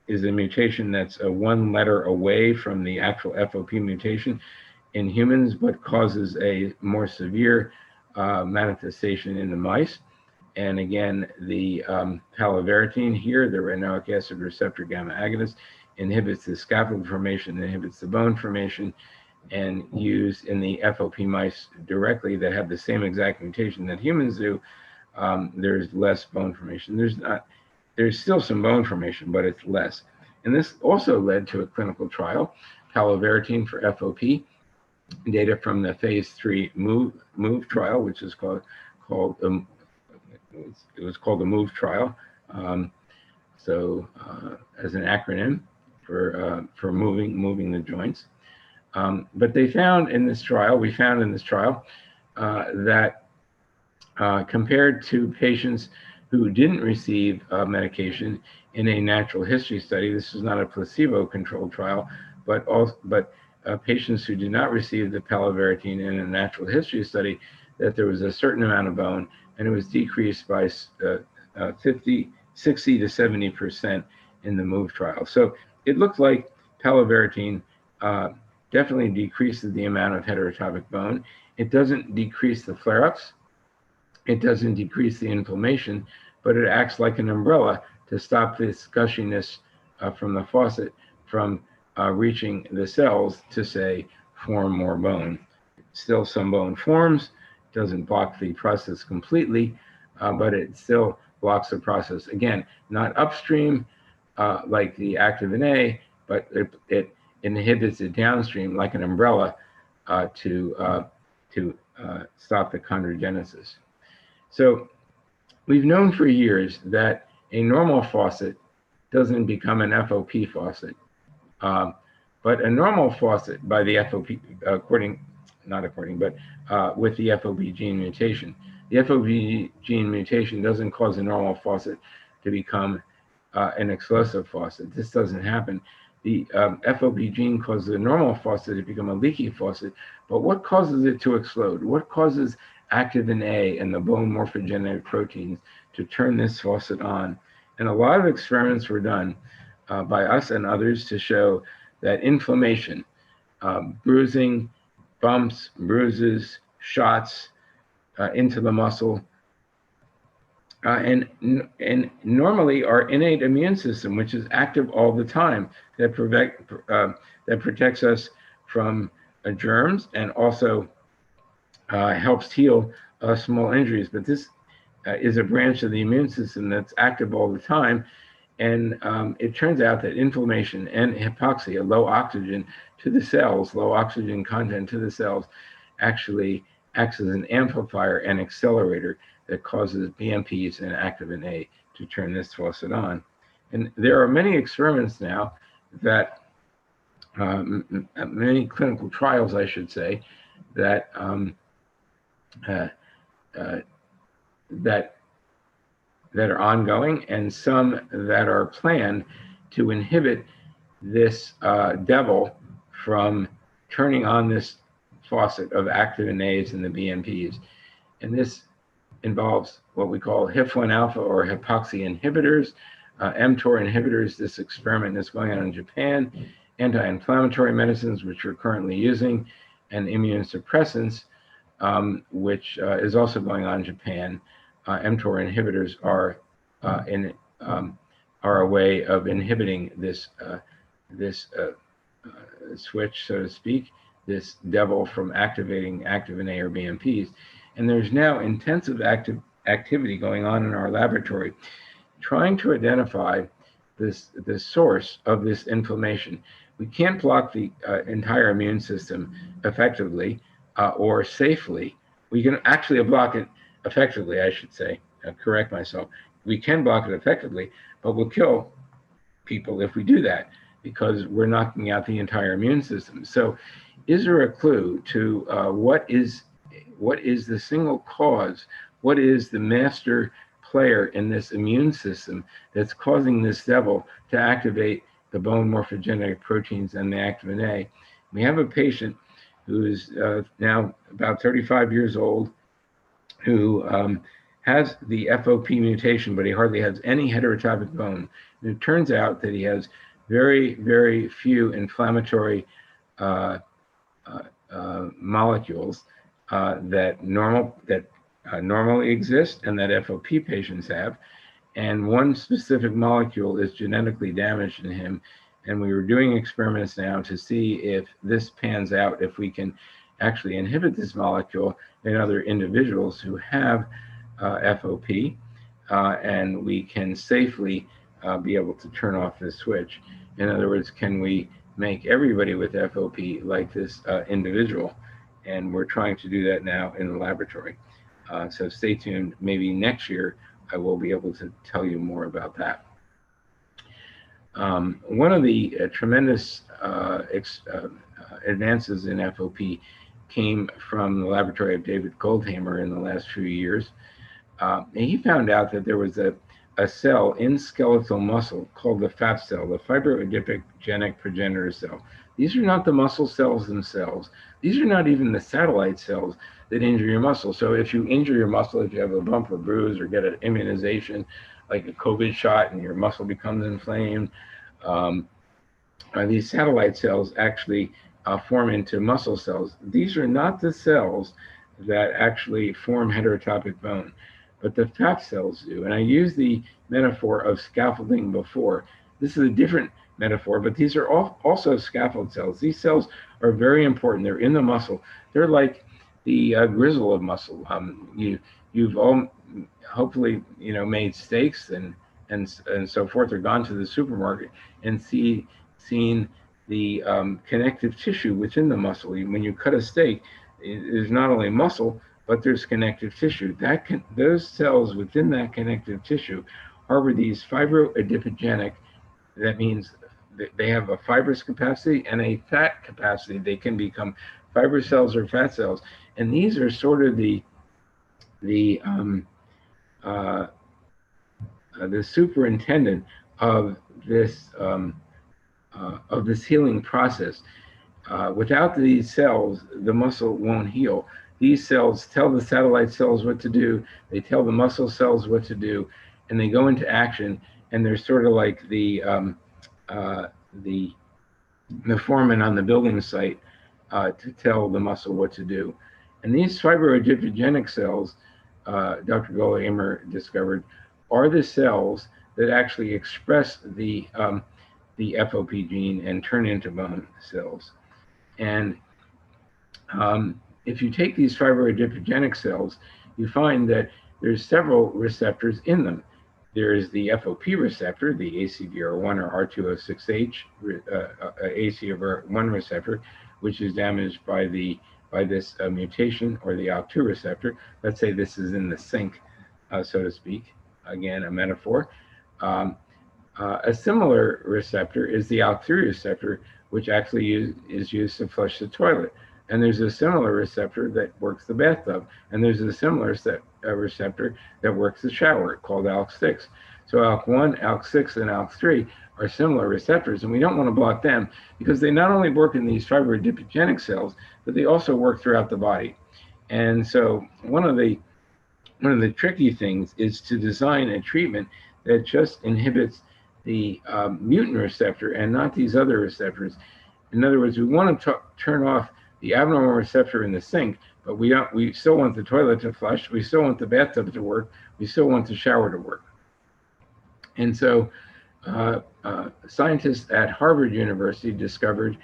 is a mutation that's one letter away from the actual FOP mutation in humans, but causes a more severe manifestation in the mice. And again, the palovarotene here, the retinoic acid receptor gamma agonist, inhibits the scaffold formation, inhibits the bone formation, and used in the FOP mice directly that have the same exact mutation that humans do, there's less bone formation. There's still some bone formation, but it's less. And this also led to a clinical trial, palovarotene for FOP, data from the phase 3 MOVE trial, which is called it was called the MOVE trial. As an acronym for moving the joints. But they found in this trial, that compared to patients who didn't receive medication in a natural history study, this is not a placebo-controlled trial, but patients who did not receive the palovarotene in a natural history study, that there was a certain amount of bone, and it was decreased by 60 to 70% in the MOVE trial. So it looked like palovarotene definitely decreases the amount of heterotopic bone. It doesn't decrease the flare-ups. It doesn't decrease the inflammation, but it acts like an umbrella to stop this gushiness from the faucet from reaching the cells to, say, form more bone. Still some bone forms, doesn't block the process completely, but it still blocks the process. Again, not upstream like the activin A, but it inhibits it downstream like an umbrella to stop the chondrogenesis. So we've known for years that a normal faucet doesn't become an FOP faucet, but a normal faucet by the FOP, with the FOP gene mutation. The FOP gene mutation doesn't cause a normal faucet to become an explosive faucet. This doesn't happen. The FOP gene causes a normal faucet to become a leaky faucet, but what causes it to explode? What causes activin A and the bone morphogenetic proteins to turn this faucet on? And a lot of experiments were done by us and others to show that inflammation, bruising, bumps, bruises, shots into the muscle, and normally our innate immune system, which is active all the time, that protects us from germs and also helps heal small injuries. But this is a branch of the immune system that's active all the time. And it turns out that inflammation and hypoxia, low oxygen to the cells, low oxygen content to the cells, actually acts as an amplifier and accelerator that causes BMPs and activin A to turn this faucet on. And there are many experiments now that, many clinical trials, I should say, that that are ongoing, and some that are planned to inhibit this devil from turning on this faucet of activin A's and the BMPs. And this involves what we call HIF1 alpha or hypoxia inhibitors, mTOR inhibitors. This experiment is going on in Japan, anti-inflammatory medicines, which we're currently using, and immunosuppressants, which is also going on in Japan. mTOR inhibitors are a way of inhibiting this switch, so to speak, this devil from activating activin A or BMPs. And there's now intensive activity going on in our laboratory, trying to identify the source of this inflammation. We can't block the entire immune system effectively or safely. We can actually block it effectively, I should say, correct myself. We can block it effectively, but we'll kill people if we do that because we're knocking out the entire immune system. So is there a clue to what is the single cause, what is the master player in this immune system that's causing this devil to activate the bone morphogenetic proteins and the activin A? We have a patient who is now about 35 years old, who has the FOP mutation, but he hardly has any heterotopic bone. And it turns out that he has very, very few inflammatory molecules that normally exist and that FOP patients have. And one specific molecule is genetically damaged in him. And we were doing experiments now to see if this pans out, if we can actually inhibit this molecule in other individuals who have FOP, and we can safely be able to turn off this switch. In other words, can we make everybody with FOP like this individual? And we're trying to do that now in the laboratory. So stay tuned. Maybe next year I will be able to tell you more about that. One of the tremendous advances in FOP came from the laboratory of David Goldhamer in the last few years. And he found out that there was a cell in skeletal muscle called the FAP cell, the fibroadipogenic progenitor cell. These are not the muscle cells themselves. These are not even the satellite cells that injure your muscle. So if you injure your muscle, if you have a bump or bruise or get an immunization, like a COVID shot, and your muscle becomes inflamed, these satellite cells actually form into muscle cells. These are not the cells that actually form heterotopic bone, but the FAP cells do. And I used the metaphor of scaffolding before. This is a different metaphor, but these are also scaffold cells. These cells are very important. They're in the muscle. They're like the gristle of muscle. You've all hopefully made steaks and so forth, or gone to the supermarket and seen the connective tissue within the muscle. When you cut a steak, there's not only muscle, but there's connective tissue. Those cells within that connective tissue harbor these fibroadipogenic. That means they have a fibrous capacity and a fat capacity. They can become fibrous cells or fat cells, and these are sort of the superintendent of this healing process. Without these cells, the muscle won't heal. These cells tell the satellite cells what to do. They tell the muscle cells what to do, and they go into action. And they're sort of like the foreman on the building site to tell the muscle what to do. And these fibroadipogenic cells, Dr. Goldhamer discovered, are the cells that actually express the FOP gene and turn into bone cells. And if you take these fibroadipogenic cells, you find that there's several receptors in them. There is the FOP receptor, the ACVR1 or R206H ACVR1 receptor, which is damaged by this mutation, or the ALK2 receptor. Let's say this is in the sink, so to speak. Again, a metaphor. A similar receptor is the ALK3 receptor, which actually is used to flush the toilet. And there's a similar receptor that works the bathtub. And there's a similar receptor that works the shower, called ALK6. So ALK1, ALK6, and ALK3 are similar receptors, and we don't want to block them because they not only work in these fibroadipogenic cells, but they also work throughout the body. And so one of the tricky things is to design a treatment that just inhibits the mutant receptor and not these other receptors. In other words, we want to turn off the abnormal receptor in the sink, but we still want the toilet to flush, we still want the bathtub to work, we still want the shower to work. And so scientists at Harvard University discovered,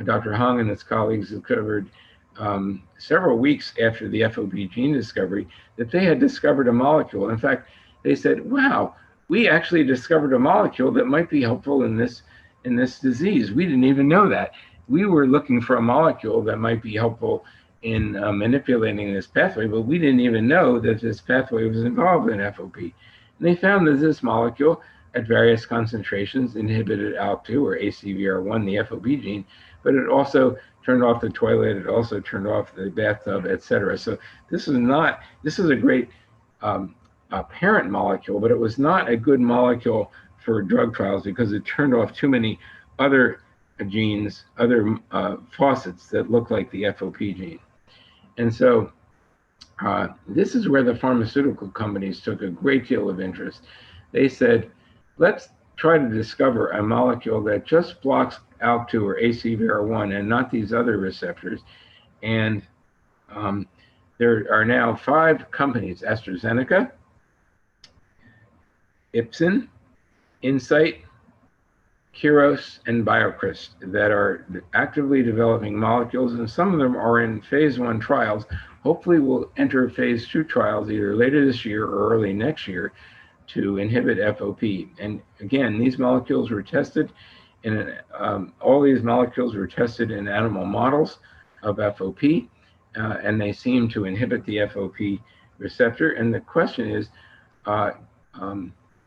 Dr. Hong and his colleagues discovered several weeks after the FOP gene discovery, that they had discovered a molecule. In fact, they said, wow, we actually discovered a molecule that might be helpful in this disease. We didn't even know that. We were looking for a molecule that might be helpful in manipulating this pathway, but we didn't even know that this pathway was involved in FOP. And they found that this molecule at various concentrations inhibited ALK2 or ACVR1, the FOP gene, but it also turned off the toilet, it also turned off the bathtub, etc. So this is a great parent molecule, but it was not a good molecule for drug trials because it turned off too many other genes, other faucets that look like the FOP gene. And so This is where the pharmaceutical companies took a great deal of interest. They said, let's try to discover a molecule that just blocks ALK2 or ACVR1 and not these other receptors. And there are now 5 companies, AstraZeneca, Ipsen, Incyte, Keros, and BioCryst, that are actively developing molecules, and some of them are in phase 1 trials. Hopefully we'll enter phase 2 trials either later this year or early next year to inhibit FOP. And again, these molecules were tested in all these molecules were tested in animal models of FOP, and they seem to inhibit the FOP receptor. And the question is,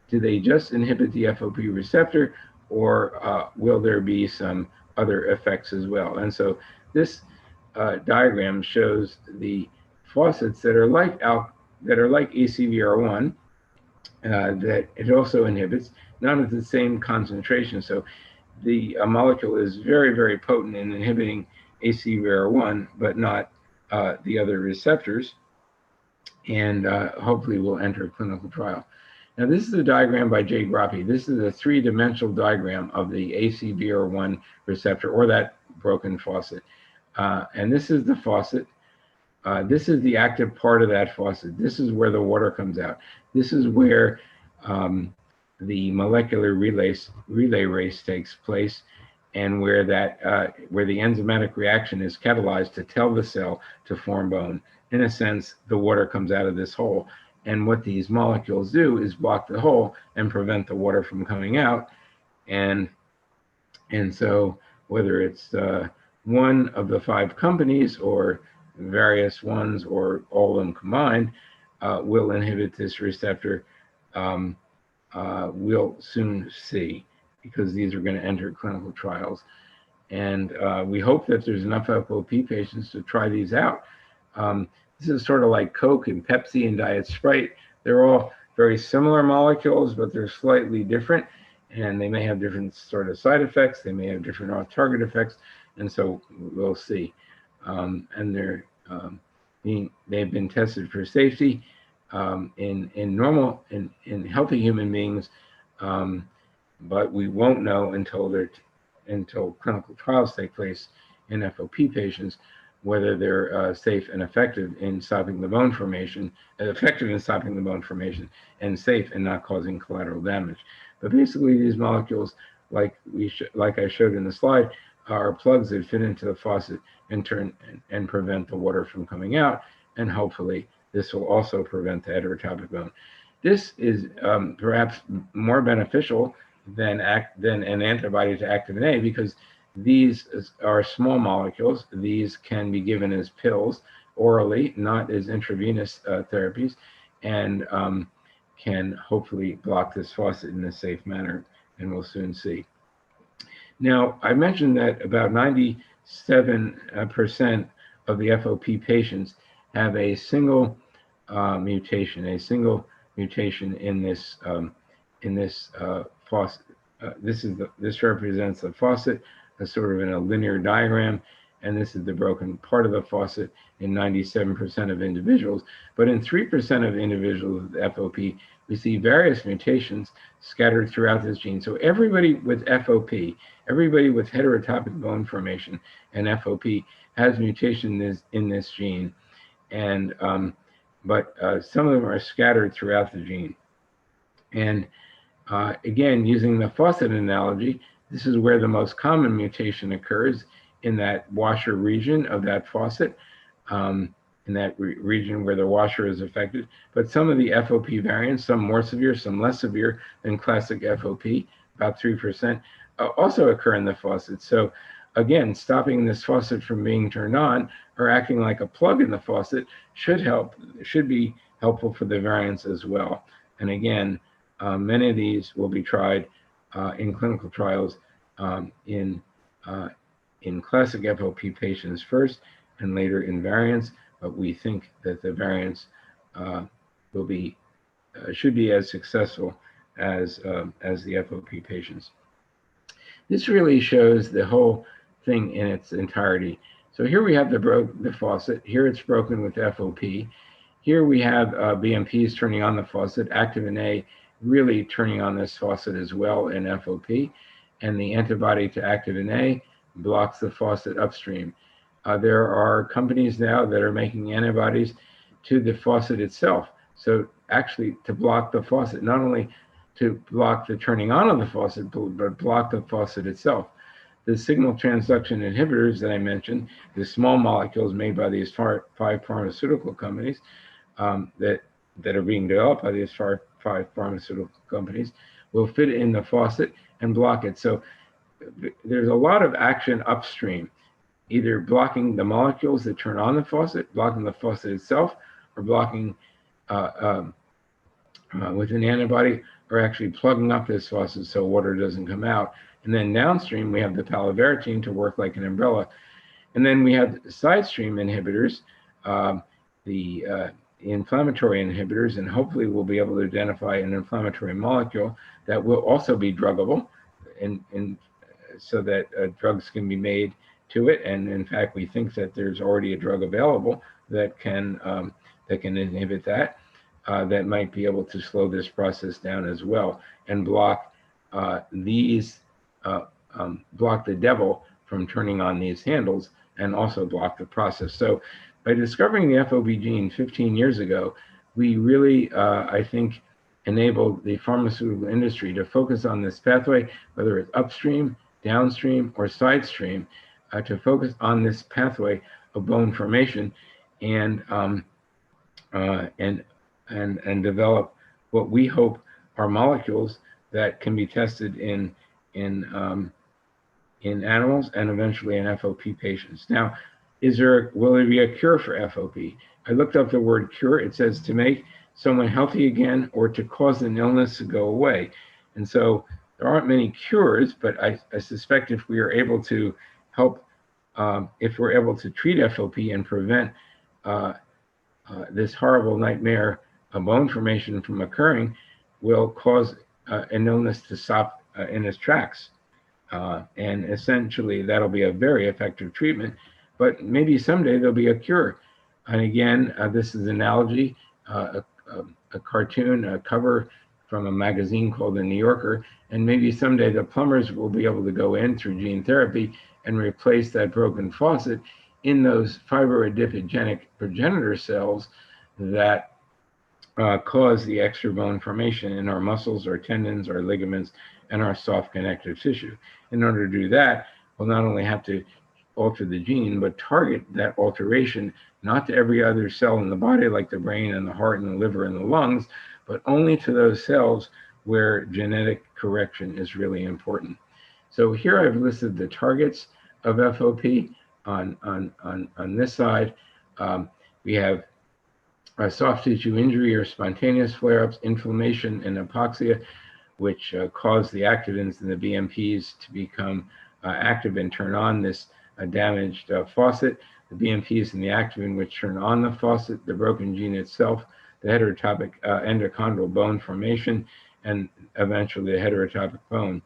do they just inhibit the FOP receptor, or will there be some other effects as well? And so this diagram shows the faucets that are like ACVR1 that it also inhibits, not at the same concentration. So the molecule is very, very potent in inhibiting ACVR1, but not the other receptors, and hopefully will enter clinical trial. Now, this is a diagram by Jay Grappi. This is a 3-dimensional diagram of the ACVR1 receptor, or that broken faucet. And this is the faucet. This is the active part of that faucet. This is where the water comes out. This is where the molecular relay race takes place, and where where the enzymatic reaction is catalyzed to tell the cell to form bone. In a sense, the water comes out of this hole. And what these molecules do is block the hole and prevent the water from coming out. And so whether it's one of the 5 companies or various ones or all of them combined will inhibit this receptor, we'll soon see, because these are going to enter clinical trials. And we hope that there's enough FOP patients to try these out. This is sort of like Coke and Pepsi and Diet Sprite. They're all very similar molecules, but they're slightly different, and they may have different sort of side effects. They may have different off-target effects, and so we'll see. And they've been tested for safety in healthy human beings, but we won't know until clinical trials take place in FOP patients, whether they're safe and effective in stopping the bone formation, and safe in not causing collateral damage. But basically, these molecules, like I showed in the slide, are plugs that fit into the faucet and prevent the water from coming out. And hopefully, this will also prevent the heterotopic bone. This is perhaps more beneficial than an antibody to activin A, because these are small molecules. These can be given as pills orally, not as intravenous therapies, and can hopefully block this faucet in a safe manner, and we'll soon see. Now, I mentioned that about 97% of the FOP patients have a single mutation in this faucet. This represents the faucet, sort of in a linear diagram, and this is the broken part of the faucet in 97% of individuals. But in 3% of individuals with FOP, we see various mutations scattered throughout this gene. So everybody with FOP, everybody with heterotopic bone formation and FOP has mutations in this gene, and but some of them are scattered throughout the gene. And again, using the faucet analogy, this is where the most common mutation occurs, in that washer region of that faucet, in that region where the washer is affected. But some of the FOP variants, some more severe, some less severe than classic FOP, about 3%, also occur in the faucet. So again, stopping this faucet from being turned on or acting like a plug in the faucet should be helpful for the variants as well. And again, many of these will be tried in clinical trials in classic FOP patients first, and later in variants. But we think that the variants should be as successful as the FOP patients. This really shows the whole thing in its entirety. So here we have the faucet. Here it's broken with FOP, here we have BMPs turning on the faucet, activin A really turning on this faucet as well in FOP, and the antibody to activin A blocks the faucet upstream. There are companies now that are making antibodies to the faucet itself. So actually to block the faucet, not only to block the turning on of the faucet, but block the faucet itself. The signal transduction inhibitors that I mentioned, the small molecules made by these 5 pharmaceutical companies that are being developed by these 5 pharmaceutical companies, will fit in the faucet and block it. So there's a lot of action upstream, either blocking the molecules that turn on the faucet, blocking the faucet itself, or blocking with an antibody, or actually plugging up this faucet so water doesn't come out. And then downstream, we have the palovarotene to work like an umbrella. And then we have side stream inhibitors, the inflammatory inhibitors, and hopefully we'll be able to identify an inflammatory molecule that will also be druggable, so that drugs can be made to it. And in fact, we think that there's already a drug available that can inhibit that, that might be able to slow this process down as well and block block the devil from turning on these handles, and also block the process. So by discovering the FOP gene 15 years ago, we really, I think, enabled the pharmaceutical industry to focus on this pathway, whether it's upstream, downstream, or side stream, to focus on this pathway of bone formation and develop what we hope are molecules that can be tested in animals and eventually in FOP patients. Now, will there be a cure for FOP? I looked up the word cure. It says to make someone healthy again or to cause an illness to go away. And so there aren't many cures, but I suspect if we are able to help, if we're able to treat FOP and prevent this horrible nightmare of bone formation from occurring, will cause an illness to stop in its tracks. And essentially that'll be a very effective treatment, but maybe someday there'll be a cure. And again, this is an analogy, a cartoon, a cover from a magazine called The New Yorker, and maybe someday the plumbers will be able to go in through gene therapy and replace that broken faucet in those fibroadipogenic progenitor cells that cause the extra bone formation in our muscles, our tendons, our ligaments, and our soft connective tissue. In order to do that, we'll not only have to alter the gene, but target that alteration not to every other cell in the body like the brain and the heart and the liver and the lungs, but only to those cells where genetic correction is really important. So here I've listed the targets of FOP. On this side, we have soft tissue injury or spontaneous flare-ups, inflammation, and hypoxia, which cause the activins and the BMPs to become active and turn on this damaged faucet. The BMPs and the activin which turn on the faucet, the broken gene itself, the heterotopic endochondral bone formation, and eventually the heterotopic bone.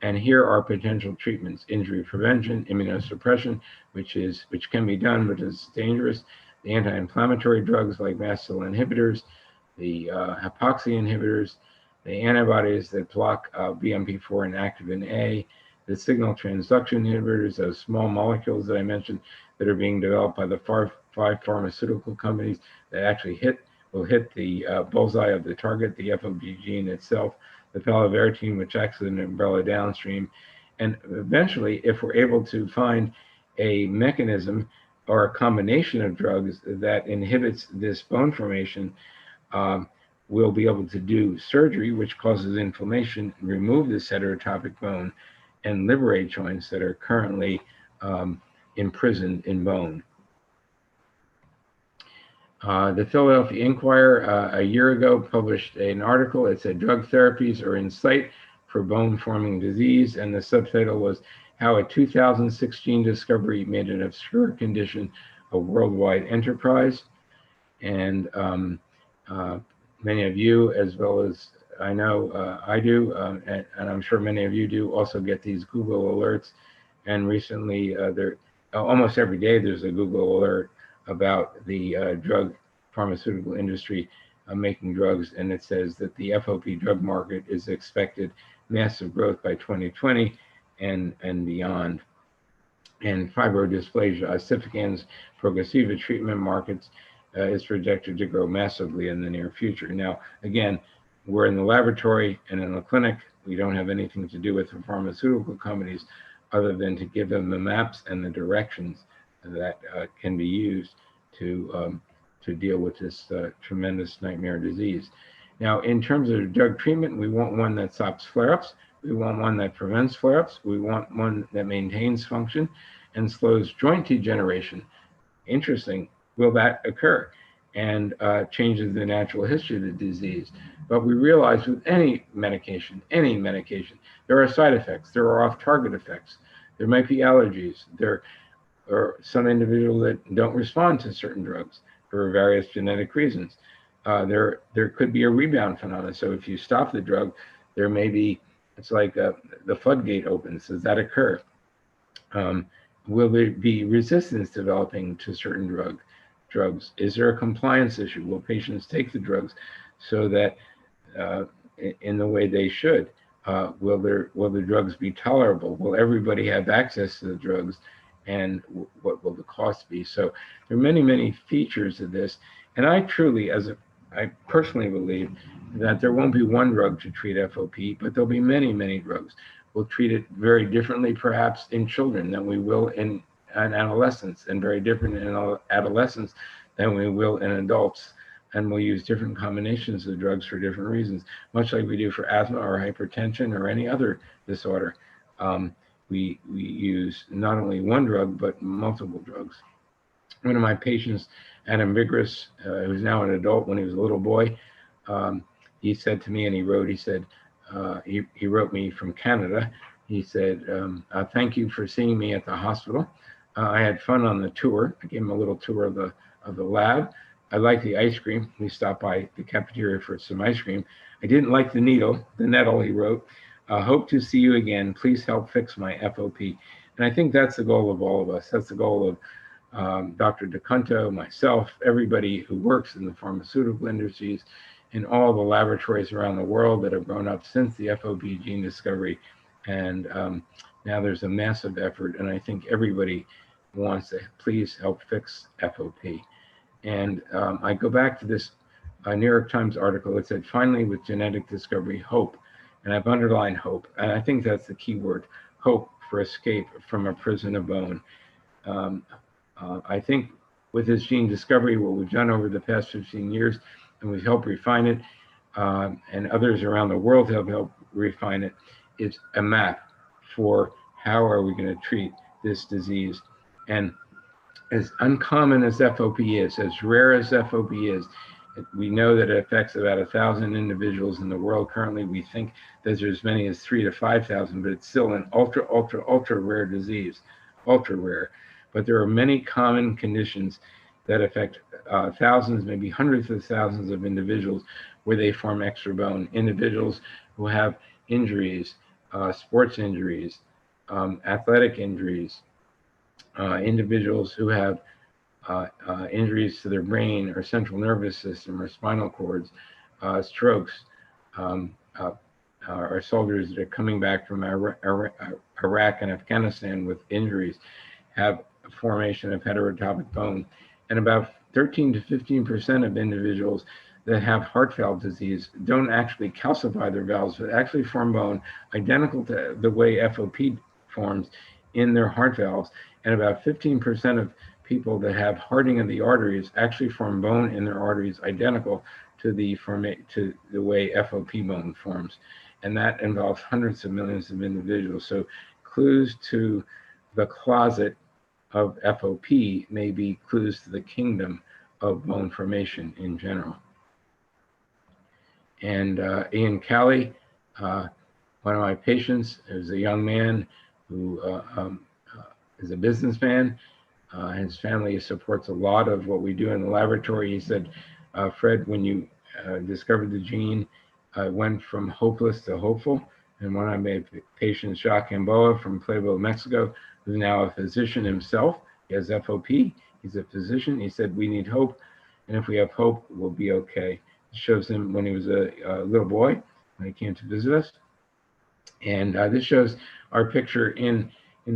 And here are potential treatments: injury prevention, immunosuppression, which can be done but is dangerous, the anti-inflammatory drugs like mast cell inhibitors, the hypoxia inhibitors, the antibodies that block BMP4 and activin A, the signal transduction inhibitors, those small molecules that I mentioned that are being developed by the 5 pharmaceutical companies that actually will hit the bullseye of the target, the FOP gene itself, the palovarotene, which acts as an umbrella downstream. And eventually, if we're able to find a mechanism or a combination of drugs that inhibits this bone formation, we'll be able to do surgery, which causes inflammation, remove this heterotopic bone, and liberate joints that are currently imprisoned in bone. The Philadelphia Inquirer a year ago published an article. It said drug therapies are in sight for bone forming disease, and the subtitle was How a 2016 Discovery Made an Obscure Condition a Worldwide Enterprise. And many of you, as well as I know I do, and I'm sure many of you do, also get these Google alerts. And recently, almost every day there's a Google alert about the drug pharmaceutical industry making drugs, and it says that the FOP drug market is expected massive growth by 2020 and beyond. And Fibrodisplasia Osificante Progresiva treatment markets is projected to grow massively in the near future. Now, again, we're in the laboratory and in the clinic. We don't have anything to do with the pharmaceutical companies other than to give them the maps and the directions that can be used to deal with this tremendous nightmare disease. Now, in terms of drug treatment, we want one that stops flare-ups. We want one that prevents flare-ups. We want one that maintains function and slows joint degeneration. Interesting, will that occur? And changes the natural history of the disease. But we realize with any medication, there are side effects, there are off-target effects. There might be allergies. There are some individuals that don't respond to certain drugs for various genetic reasons. There could be a rebound phenomenon. So if you stop the drug, there may be, it's like the floodgate opens. Does that occur? Will there be resistance developing to certain drugs? Is there a compliance issue? Will patients take the drugs so that in the way they should? Will the drugs be tolerable? Will everybody have access to the drugs? And what will the cost be? So there are many, many features of this. And I truly, I personally believe that there won't be one drug to treat FOP, but there'll be many, many drugs. We'll treat it very differently, perhaps in children than we will in adolescents, and very different in adolescents than we will in adults. And we'll use different combinations of drugs for different reasons, much like we do for asthma or hypertension or any other disorder. We use not only one drug, but multiple drugs. One of my patients, Adam Vigorous, who's now an adult, when he was a little boy, he said to me, and he wrote me from Canada. He said, thank you for seeing me at the hospital. I had fun on the tour. I gave him a little tour of the lab. I liked the ice cream. We stopped by the cafeteria for some ice cream. I didn't like the nettle, he wrote. Hope to see you again. Please help fix my FOP. And I think that's the goal of all of us. That's the goal of Dr. Cunto, myself, everybody who works in the pharmaceutical industries, in all the laboratories around the world that have grown up since the FOP gene discovery. And now there's a massive effort, and I think everybody wants to please help fix FOP. And I go back to this New York Times article. It said, finally, with genetic discovery, hope. And I've underlined hope. And I think that's the key word, hope for escape from a prison of bone. I think with this gene discovery, what we've done over the past 15 years, and we've helped refine it, and others around the world have helped refine it, is a map for how are we going to treat this disease. And as uncommon as FOP is, as rare as FOP is, we know that it affects about 1,000 individuals in the world. Currently, we think there's as many as 3,000 to 5,000, but it's still an ultra rare disease, ultra rare. But there are many common conditions that affect thousands, maybe hundreds of thousands of individuals where they form extra bone. Individuals who have injuries, sports injuries, athletic injuries, individuals who have injuries to their brain or central nervous system or spinal cords, strokes, or soldiers that are coming back from Iraq and Afghanistan with injuries have a formation of heterotopic bone. And about 13 to 15% of individuals that have heart valve disease don't actually calcify their valves, but actually form bone identical to the way FOP forms in their heart valves. And about 15% of people that have hardening of the arteries actually form bone in their arteries identical to the way FOP bone forms. And that involves hundreds of millions of individuals. So clues to the closet of FOP may be clues to the kingdom of bone formation in general. And Ian Calley, one of my patients, is a young man who is a businessman. His family supports a lot of what we do in the laboratory. He said, Fred, when you discovered the gene, I went from hopeless to hopeful. And one of my patients, Jacques Gamboa from Puebla, Mexico, who's now a physician himself. He has FOP. He's a physician. He said, we need hope. and if we have hope, we'll be okay. It shows him when he was a little boy, when he came to visit us. And this shows our picture in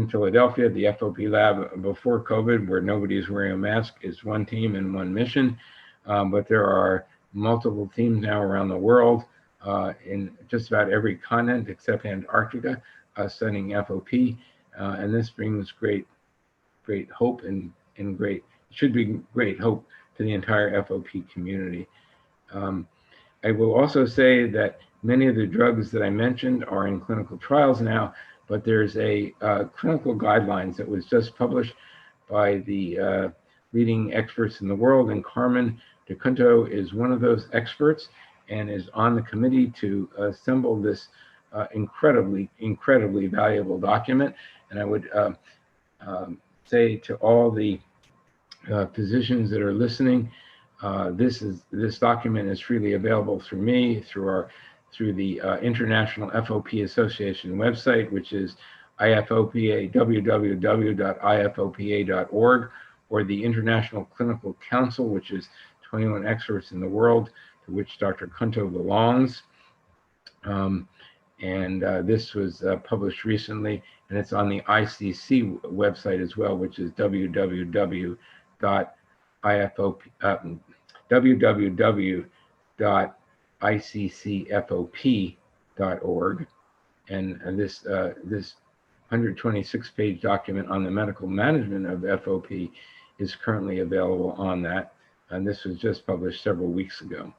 Philadelphia, the FOP lab before COVID, where nobody is wearing a mask. It's one team and one mission, but there are multiple teams now around the world in just about every continent except Antarctica studying FOP, and this brings great hope and should be great hope to the entire FOP community. I will also say that many of the drugs that I mentioned are in clinical trials now, but there's a clinical guidelines that was just published by the leading experts in the world, and Carmen de Cunto is one of those experts and is on the committee to assemble this incredibly valuable document. And I would say to all the physicians that are listening, this document is freely available through me, through the International FOP Association website, which is www.ifopa.org, or the International Clinical Council, which is 21 experts in the world, to which Dr. Cunto belongs. This was published recently, and it's on the ICC website as well, which is www.iccfop.org, and this 126-page document on the medical management of FOP is currently available on that, and this was just published several weeks ago,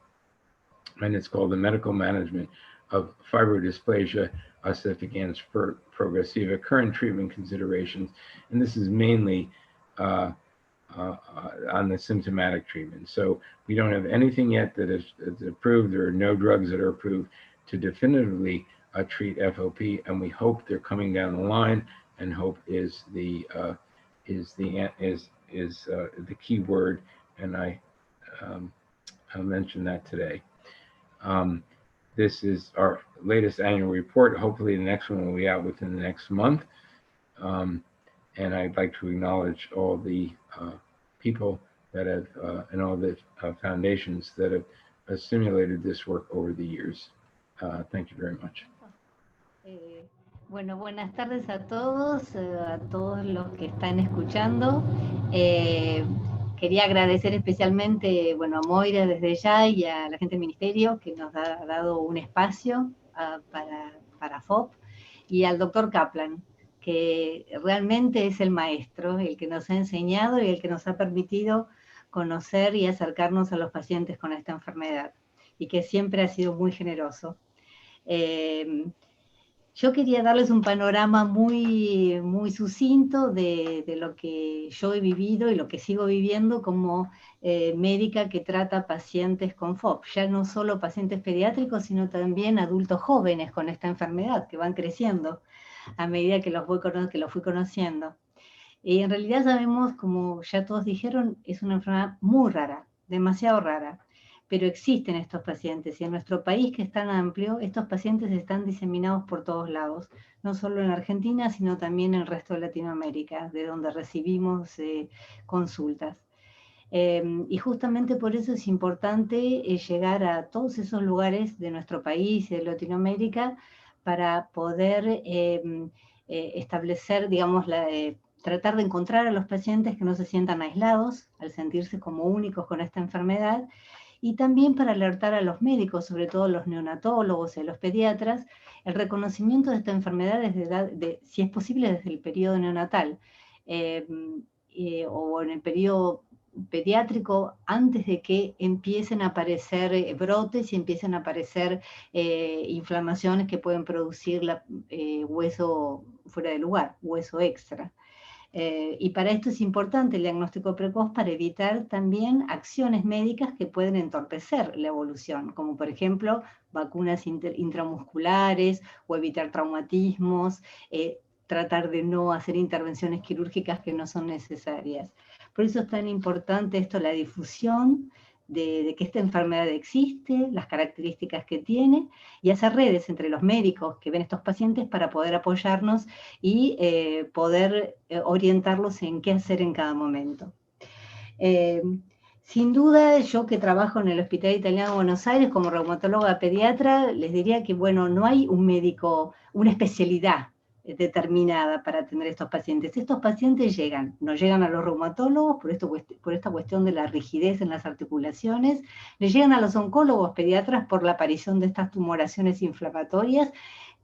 and it's called The Medical Management of Fibrodisplasia Osificante Progresiva, Current Treatment Considerations, and this is mainly on the symptomatic treatment. So we don't have anything yet that is approved. There are no drugs that are approved to definitively treat FOP, and we hope they're coming down the line. And hope is the key word, and I'll mention that today. This is our latest annual report. Hopefully the next one will be out within the next month. And I'd like to acknowledge all the people that have, and all the foundations that have stimulated this work over the years. Thank you very much. Bueno, buenas tardes a todos los que están escuchando. Quería agradecer especialmente, bueno, a Moira desde ya y a la gente del Ministerio que nos ha dado un espacio para FOP, y al doctor Kaplan, que realmente es el maestro, el que nos ha enseñado y el que nos ha permitido conocer y acercarnos a los pacientes con esta enfermedad, y que siempre ha sido muy generoso. Yo quería darles un panorama muy sucinto de lo que yo he vivido y lo que sigo viviendo como médica que trata pacientes con FOP, ya no solo pacientes pediátricos, sino también adultos jóvenes con esta enfermedad, que van creciendo a medida que los fui conociendo. Y en realidad sabemos, como ya todos dijeron, es una enfermedad muy rara, demasiado rara, pero existen estos pacientes, y en nuestro país, que es tan amplio, estos pacientes están diseminados por todos lados, no solo en Argentina, sino también en el resto de Latinoamérica, de donde recibimos consultas. Y justamente por eso es importante llegar a todos esos lugares de nuestro país y de Latinoamérica para poder establecer, digamos, tratar de encontrar a los pacientes que no se sientan aislados, al sentirse como únicos con esta enfermedad, y también para alertar a los médicos, sobre todo los neonatólogos y los pediatras, el reconocimiento de esta enfermedad si es posible, desde el periodo neonatal, o en el periodo pediátrico, antes de que empiecen a aparecer brotes y empiecen a aparecer inflamaciones que pueden producir hueso fuera de lugar, hueso extra. Y para esto es importante el diagnóstico precoz, para evitar también acciones médicas que pueden entorpecer la evolución, como por ejemplo vacunas intramusculares, o evitar traumatismos, tratar de no hacer intervenciones quirúrgicas que no son necesarias. Por eso es tan importante esto, la difusión de que esta enfermedad existe, las características que tiene, y hacer redes entre los médicos que ven estos pacientes para poder apoyarnos y poder orientarlos en qué hacer en cada momento. Sin duda, yo que trabajo en el Hospital Italiano de Buenos Aires como reumatóloga pediatra, les diría que, bueno, no hay un médico, una especialidad determinada para atender a estos pacientes. Estos pacientes no llegan a los reumatólogos por esta cuestión de la rigidez en las articulaciones, les llegan a los oncólogos pediatras por la aparición de estas tumoraciones inflamatorias,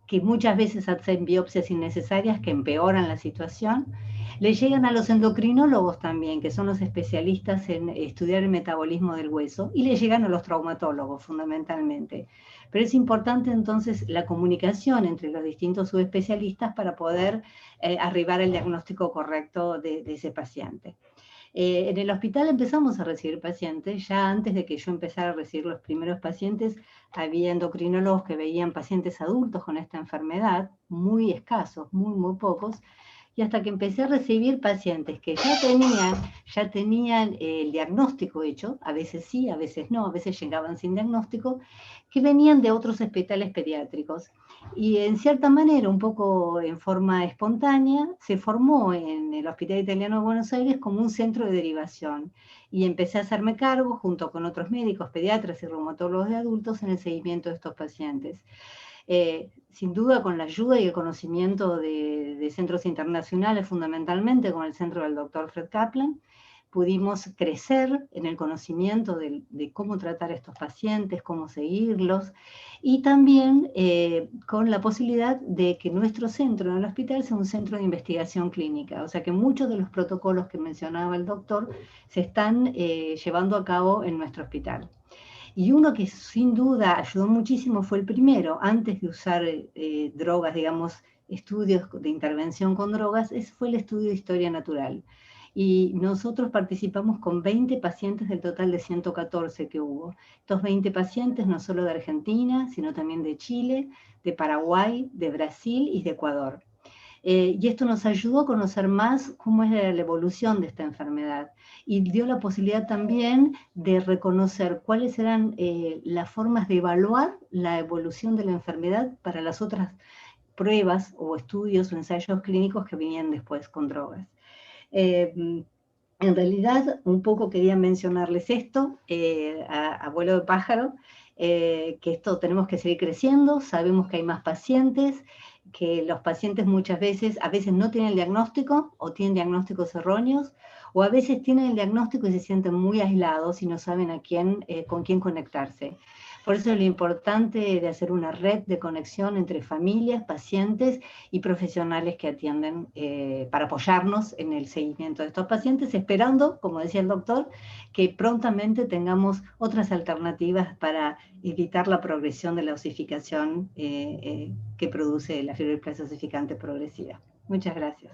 que muchas veces hacen biopsias innecesarias que empeoran la situación. Le llegan a los endocrinólogos también, que son los especialistas en estudiar el metabolismo del hueso, y le llegan a los traumatólogos fundamentalmente. Pero es importante entonces la comunicación entre los distintos subespecialistas para poder arribar al diagnóstico correcto de ese paciente. En el hospital empezamos a recibir pacientes, ya antes de que yo empezara a recibir los primeros pacientes, había endocrinólogos que veían pacientes adultos con esta enfermedad, muy escasos, muy pocos, y hasta que empecé a recibir pacientes que ya tenían el diagnóstico hecho, a veces sí, a veces no, a veces llegaban sin diagnóstico, que venían de otros hospitales pediátricos. Y en cierta manera, un poco en forma espontánea, se formó en el Hospital Italiano de Buenos Aires como un centro de derivación. Y empecé a hacerme cargo, junto con otros médicos, pediatras y reumatólogos de adultos, en el seguimiento de estos pacientes. Sin duda, con la ayuda y el conocimiento de centros internacionales, fundamentalmente con el centro del doctor Fred Kaplan, pudimos crecer en el conocimiento de cómo tratar a estos pacientes, cómo seguirlos, y también con la posibilidad de que nuestro centro en el hospital sea un centro de investigación clínica, o sea que muchos de los protocolos que mencionaba el doctor se están llevando a cabo en nuestro hospital. Y uno que sin duda ayudó muchísimo fue el primero, antes de usar drogas, digamos, estudios de intervención con drogas, fue el estudio de historia natural. Y nosotros participamos con 20 pacientes del total de 114 que hubo. Estos 20 pacientes no solo de Argentina, sino también de Chile, de Paraguay, de Brasil y de Ecuador. Y esto nos ayudó a conocer más cómo es la evolución de esta enfermedad y dio la posibilidad también de reconocer cuáles eran las formas de evaluar la evolución de la enfermedad para las otras pruebas o estudios o ensayos clínicos que venían después con drogas. En realidad, un poco quería mencionarles esto, a vuelo de pájaro, que esto tenemos que seguir creciendo, sabemos que hay más pacientes, que los pacientes muchas veces, a veces no tienen el diagnóstico o tienen diagnósticos erróneos, o a veces tienen el diagnóstico y se sienten muy aislados y no saben con quién conectarse. Por eso es lo importante de hacer una red de conexión entre familias, pacientes y profesionales que atienden para apoyarnos en el seguimiento de estos pacientes, esperando, como decía el doctor, que prontamente tengamos otras alternativas para evitar la progresión de la osificación que produce la fibrodisplasia osificante progresiva. Muchas gracias.